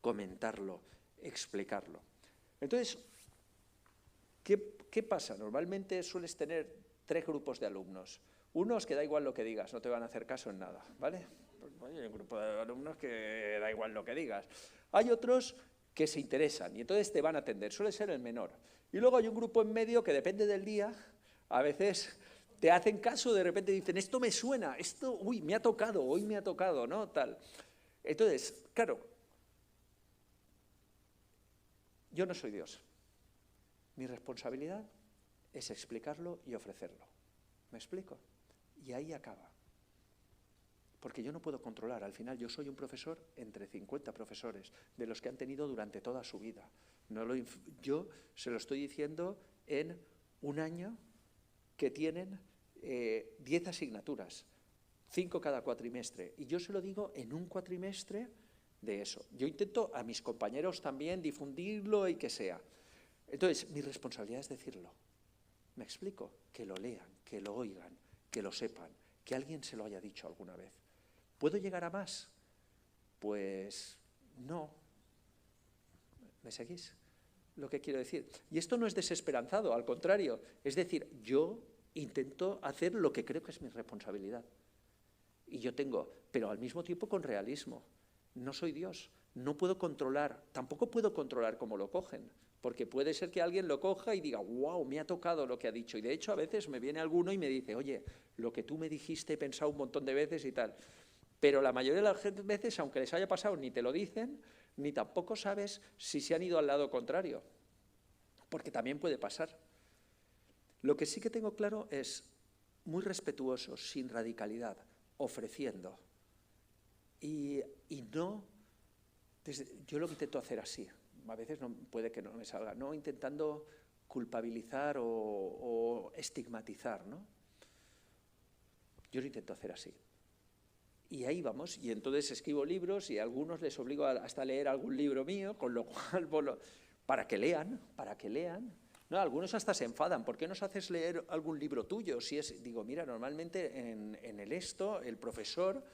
comentarlo, explicarlo. Entonces, ¿qué pasa? Normalmente sueles tener 3 grupos de alumnos. Unos que da igual lo que digas, no te van a hacer caso en nada, ¿vale? Hay un grupo de alumnos que da igual lo que digas. Hay otros que se interesan y entonces te van a atender, suele ser el menor. Y luego hay un grupo en medio que depende del día, a veces te hacen caso, de repente dicen, esto me suena, esto, uy, me ha tocado, hoy me ha tocado, ¿no? Tal. Entonces, claro, yo no soy Dios. Mi responsabilidad es explicarlo y ofrecerlo. ¿Me explico? Y ahí acaba. Porque yo no puedo controlar. Al final yo soy un profesor entre 50 profesores, de los que han tenido durante toda su vida. Yo se lo estoy diciendo en un año que tienen 10 asignaturas, 5 cada cuatrimestre. Y yo se lo digo en un cuatrimestre de eso. Yo intento a mis compañeros también difundirlo y que sea. Entonces, mi responsabilidad es decirlo. ¿Me explico? Que lo lean, que lo oigan, que lo sepan, que alguien se lo haya dicho alguna vez. ¿Puedo llegar a más? Pues no. ¿Me seguís? Lo que quiero decir. Y esto no es desesperanzado, al contrario. Es decir, yo intento hacer lo que creo que es mi responsabilidad. Y yo tengo, pero al mismo tiempo con realismo. No soy Dios. No puedo controlar, tampoco puedo controlar cómo lo cogen. Porque puede ser que alguien lo coja y diga, wow, me ha tocado lo que ha dicho. Y de hecho a veces me viene alguno y me dice, oye, lo que tú me dijiste he pensado un montón de veces y tal. Pero la mayoría de las veces, aunque les haya pasado, ni te lo dicen, ni tampoco sabes si se han ido al lado contrario. Porque también puede pasar. Lo que sí que tengo claro es muy respetuoso, sin radicalidad, ofreciendo. Y no, yo lo intento hacer así. A veces no, puede que no me salga, no intentando culpabilizar o estigmatizar, ¿no? Yo lo intento hacer así. Y ahí vamos, y entonces escribo libros y a algunos les obligo hasta a leer algún libro mío, con lo cual, bueno, para que lean. No, algunos hasta se enfadan, ¿por qué nos haces leer algún libro tuyo? Si es, digo, mira, normalmente en el profesor,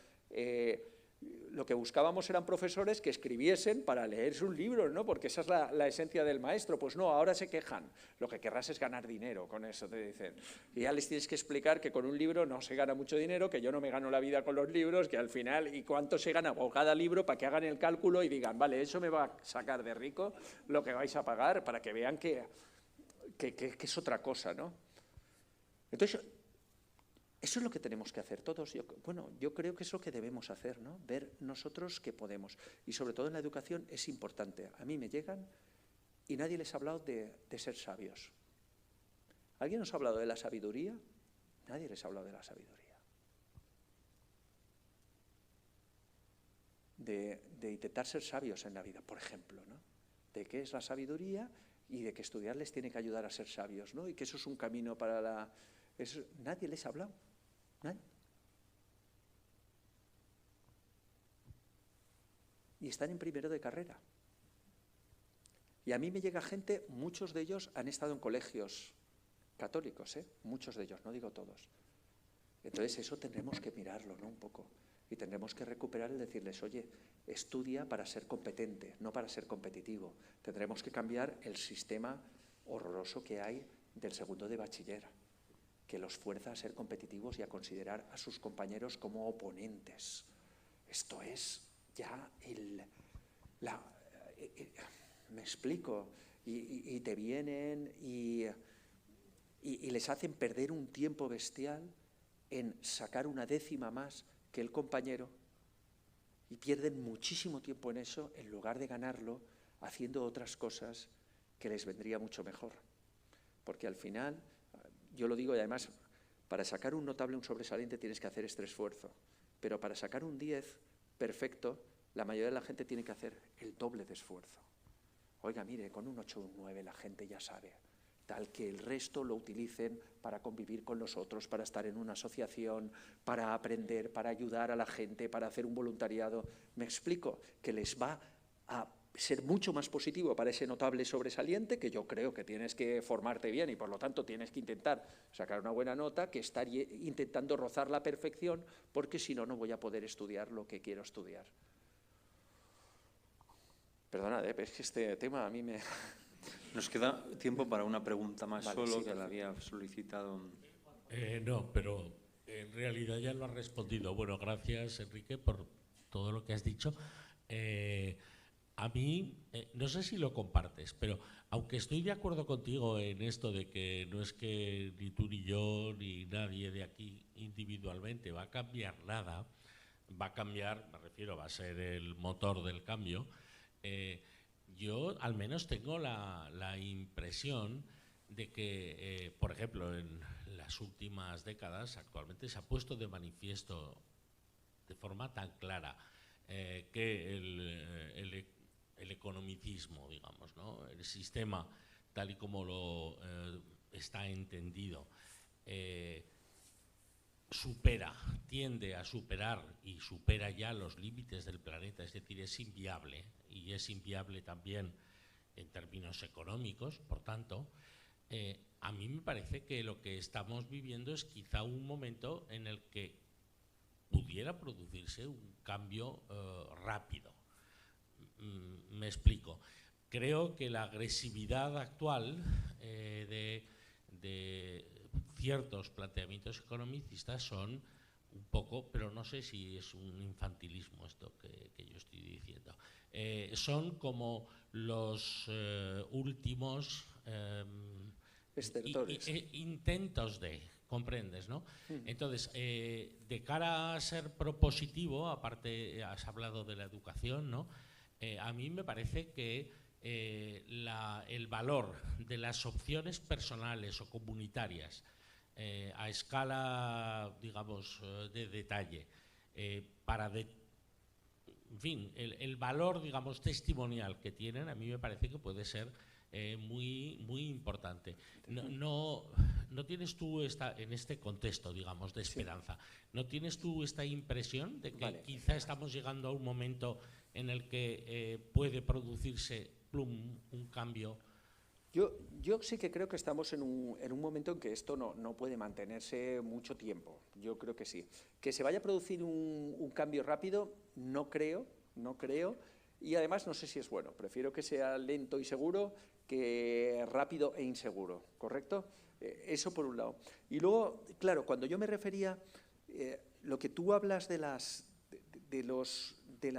lo que buscábamos eran profesores que escribiesen para leerse un libro, ¿no? Porque esa es la esencia del maestro. Pues no, ahora se quejan. Lo que querrás es ganar dinero, con eso te dicen. Y ya les tienes que explicar que con un libro no se gana mucho dinero, que yo no me gano la vida con los libros, que al final, ¿y cuánto se gana por cada libro? Para que hagan el cálculo y digan, vale, eso me va a sacar de rico lo que vais a pagar, para que vean que es otra cosa, ¿no? Entonces, eso es lo que tenemos que hacer todos. Yo creo que es lo que debemos hacer, ¿no? Ver nosotros qué podemos. Y sobre todo en la educación es importante. A mí me llegan y nadie les ha hablado de ser sabios. ¿Alguien nos ha hablado de la sabiduría? Nadie les ha hablado de la sabiduría. De intentar ser sabios en la vida, por ejemplo, ¿no? De qué es la sabiduría y de que estudiar les tiene que ayudar a ser sabios, ¿no? Y que eso es un camino para la... nadie les ha hablado. ¿Nadie? Y están en primero de carrera. Y a mí me llega gente, muchos de ellos han estado en colegios católicos, muchos de ellos, no digo todos. Entonces eso tendremos que mirarlo, ¿no? Un poco. Y tendremos que recuperar el decirles, oye, estudia para ser competente, no para ser competitivo. Tendremos que cambiar el sistema horroroso que hay del segundo de bachiller, que los fuerza a ser competitivos y a considerar a sus compañeros como oponentes. Esto es ya me explico, y te vienen y les hacen perder un tiempo bestial en sacar una décima más que el compañero y pierden muchísimo tiempo en eso en lugar de ganarlo haciendo otras cosas que les vendría mucho mejor. Porque al final... Yo lo digo y además, para sacar un notable, un sobresaliente, tienes que hacer este esfuerzo. Pero para sacar un 10 perfecto, la mayoría de la gente tiene que hacer el doble de esfuerzo. Oiga, mire, con un 8 o un 9 la gente ya sabe. Tal que el resto lo utilicen para convivir con los otros, para estar en una asociación, para aprender, para ayudar a la gente, para hacer un voluntariado. ¿Me explico? Que les va a ser mucho más positivo para ese notable sobresaliente, que yo creo que tienes que formarte bien y por lo tanto tienes que intentar sacar una buena nota, que estar intentando rozar la perfección, porque si no, no voy a poder estudiar lo que quiero estudiar. Perdonad, es que este tema a mí me... Nos queda tiempo para una pregunta más, Vale, solo sí, que la había solicitado. No, pero en realidad ya lo has respondido. Bueno, gracias, Enrique, por todo lo que has dicho. A mí, no sé si lo compartes, pero aunque estoy de acuerdo contigo en esto de que no es que ni tú ni yo ni nadie de aquí individualmente va a cambiar nada, va a cambiar, me refiero, va a ser el motor del cambio, yo al menos tengo la impresión de que, por ejemplo, en las últimas décadas actualmente se ha puesto de manifiesto de forma tan clara que el economicismo, digamos, ¿no? El sistema tal y como lo está entendido, tiende a superar y supera ya los límites del planeta, es decir, es inviable, y es inviable también en términos económicos. Por tanto, a mí me parece que lo que estamos viviendo es quizá un momento en el que pudiera producirse un cambio rápido. Me explico. Creo que la agresividad actual de ciertos planteamientos economicistas son un poco, pero no sé si es un infantilismo esto que yo estoy diciendo, son como los últimos intentos de, comprendes, ¿no? Entonces, de cara a ser propositivo, aparte has hablado de la educación, ¿no? A mí me parece que el valor de las opciones personales o comunitarias a escala, digamos, de detalle, en fin, el valor, digamos, testimonial que tienen, a mí me parece que puede ser muy, muy importante. No tienes tú en este contexto, digamos, de esperanza, ¿no tienes tú esta impresión de que quizá estamos llegando a un momento en el que puede producirse un cambio? Yo sí que creo que estamos en un momento en que esto no puede mantenerse mucho tiempo. Yo creo que sí. Que se vaya a producir un cambio rápido, no creo. Y además no sé si es bueno. Prefiero que sea lento y seguro que rápido e inseguro, ¿correcto? Eso por un lado. Y luego, claro, cuando yo me refería, lo que tú hablas de las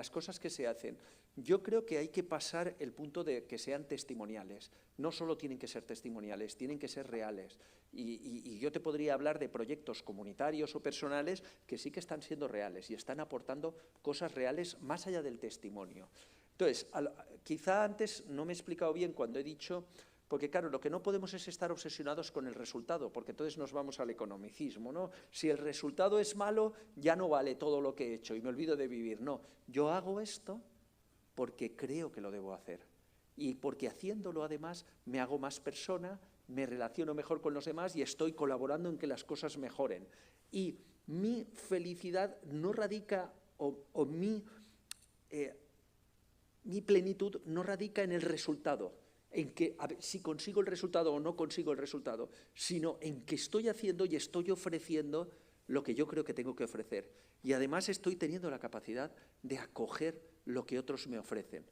cosas que se hacen, yo creo que hay que pasar el punto de que sean testimoniales. No solo tienen que ser testimoniales, tienen que ser reales. Y yo te podría hablar de proyectos comunitarios o personales que sí que están siendo reales y están aportando cosas reales más allá del testimonio. Entonces, quizá antes no me he explicado bien cuando he dicho, porque claro, lo que no podemos es estar obsesionados con el resultado, porque entonces nos vamos al economicismo, ¿no? Si el resultado es malo, ya no vale todo lo que he hecho y me olvido de vivir. No, yo hago esto porque creo que lo debo hacer y porque haciéndolo además me hago más persona, me relaciono mejor con los demás y estoy colaborando en que las cosas mejoren. Y mi felicidad no radica, mi plenitud no radica en el resultado, en que si consigo el resultado o no consigo el resultado, sino en que estoy haciendo y estoy ofreciendo lo que yo creo que tengo que ofrecer. Y además estoy teniendo la capacidad de acoger lo que otros me ofrecen.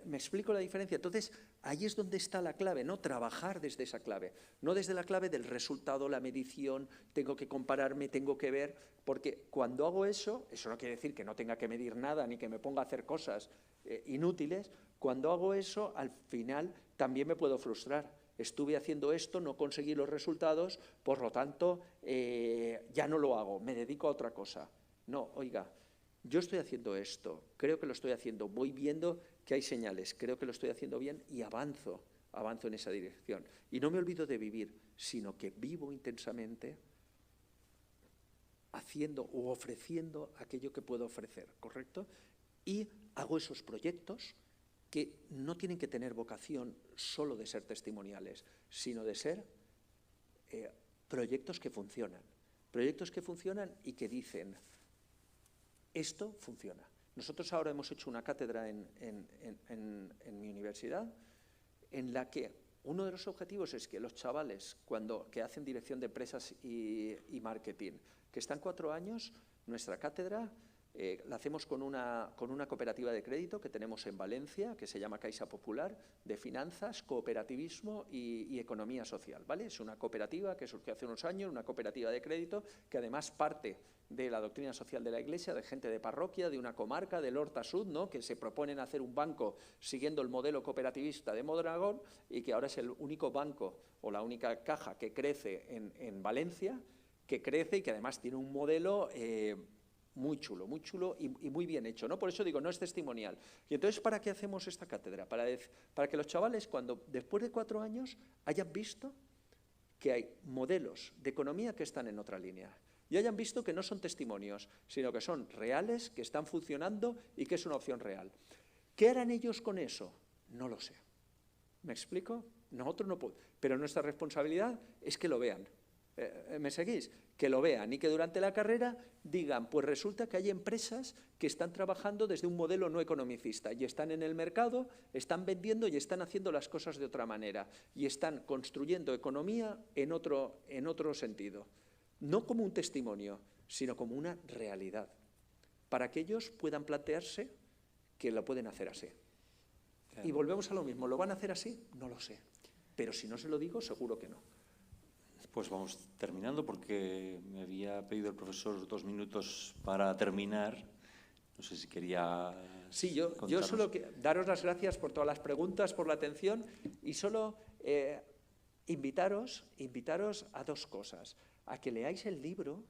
¿Me explico la diferencia? Entonces, ahí es donde está la clave, ¿no? Trabajar desde esa clave, no desde la clave del resultado, la medición, tengo que compararme, tengo que ver, porque cuando hago eso no quiere decir que no tenga que medir nada ni que me ponga a hacer cosas inútiles. Cuando hago eso, al final también me puedo frustrar. Estuve haciendo esto, no conseguí los resultados, por lo tanto, ya no lo hago, me dedico a otra cosa. No, oiga, yo estoy haciendo esto, creo que lo estoy haciendo, voy viendo que hay señales, creo que lo estoy haciendo bien y avanzo en esa dirección. Y no me olvido de vivir, sino que vivo intensamente haciendo o ofreciendo aquello que puedo ofrecer, ¿correcto? Y hago esos proyectos que no tienen que tener vocación solo de ser testimoniales, sino de ser proyectos que funcionan y que dicen, esto funciona. Nosotros ahora hemos hecho una cátedra en mi universidad en la que uno de los objetivos es que los chavales que hacen dirección de empresas y marketing, que están 4 años, nuestra cátedra la hacemos con una cooperativa de crédito que tenemos en Valencia, que se llama Caixa Popular, de finanzas, cooperativismo y economía social, ¿vale? Es una cooperativa que surgió hace unos años, una cooperativa de crédito que además parte de la doctrina social de la Iglesia, de gente de parroquia, de una comarca, del Horta Sud, ¿no? Que se proponen hacer un banco siguiendo el modelo cooperativista de Mondragón y que ahora es el único banco o la única caja que crece en Valencia, que crece y que además tiene un modelo muy chulo y muy bien hecho, ¿no? Por eso digo, no es testimonial. Y entonces, ¿para qué hacemos esta cátedra? Para que los chavales, después de 4 años, hayan visto que hay modelos de economía que están en otra línea y hayan visto que no son testimonios, sino que son reales, que están funcionando y que es una opción real. ¿Qué harán ellos con eso? No lo sé. ¿Me explico? Nosotros no podemos, pero nuestra responsabilidad es que lo vean. ¿Me seguís? Que lo vean y que durante la carrera digan, pues resulta que hay empresas que están trabajando desde un modelo no economicista y están en el mercado, están vendiendo y están haciendo las cosas de otra manera y están construyendo economía en otro sentido. No como un testimonio, sino como una realidad, para que ellos puedan plantearse que lo pueden hacer así. Claro. Y volvemos a lo mismo, ¿lo van a hacer así? No lo sé, pero si no se lo digo, seguro que no. Pues vamos terminando porque me había pedido el profesor 2 minutos para terminar. No sé si quería... Sí, yo solo daros las gracias por todas las preguntas, por la atención y solo invitaros a 2 cosas. A que leáis el libro,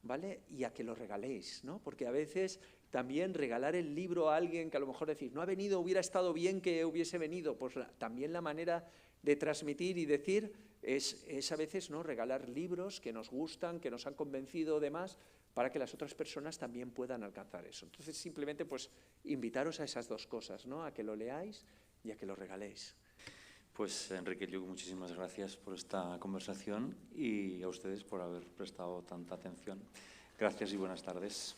¿vale? Y a que lo regaléis, ¿no? Porque a veces también regalar el libro a alguien que a lo mejor decís, no ha venido, hubiera estado bien que hubiese venido, pues también la manera de transmitir y decir es a veces, ¿no?, regalar libros que nos gustan, que nos han convencido demás, para que las otras personas también puedan alcanzar eso. Entonces, simplemente, pues, invitaros a esas 2 cosas, ¿no?, a que lo leáis y a que lo regaléis. Pues, Enrique Lluch, muchísimas gracias por esta conversación y a ustedes por haber prestado tanta atención. Gracias y buenas tardes.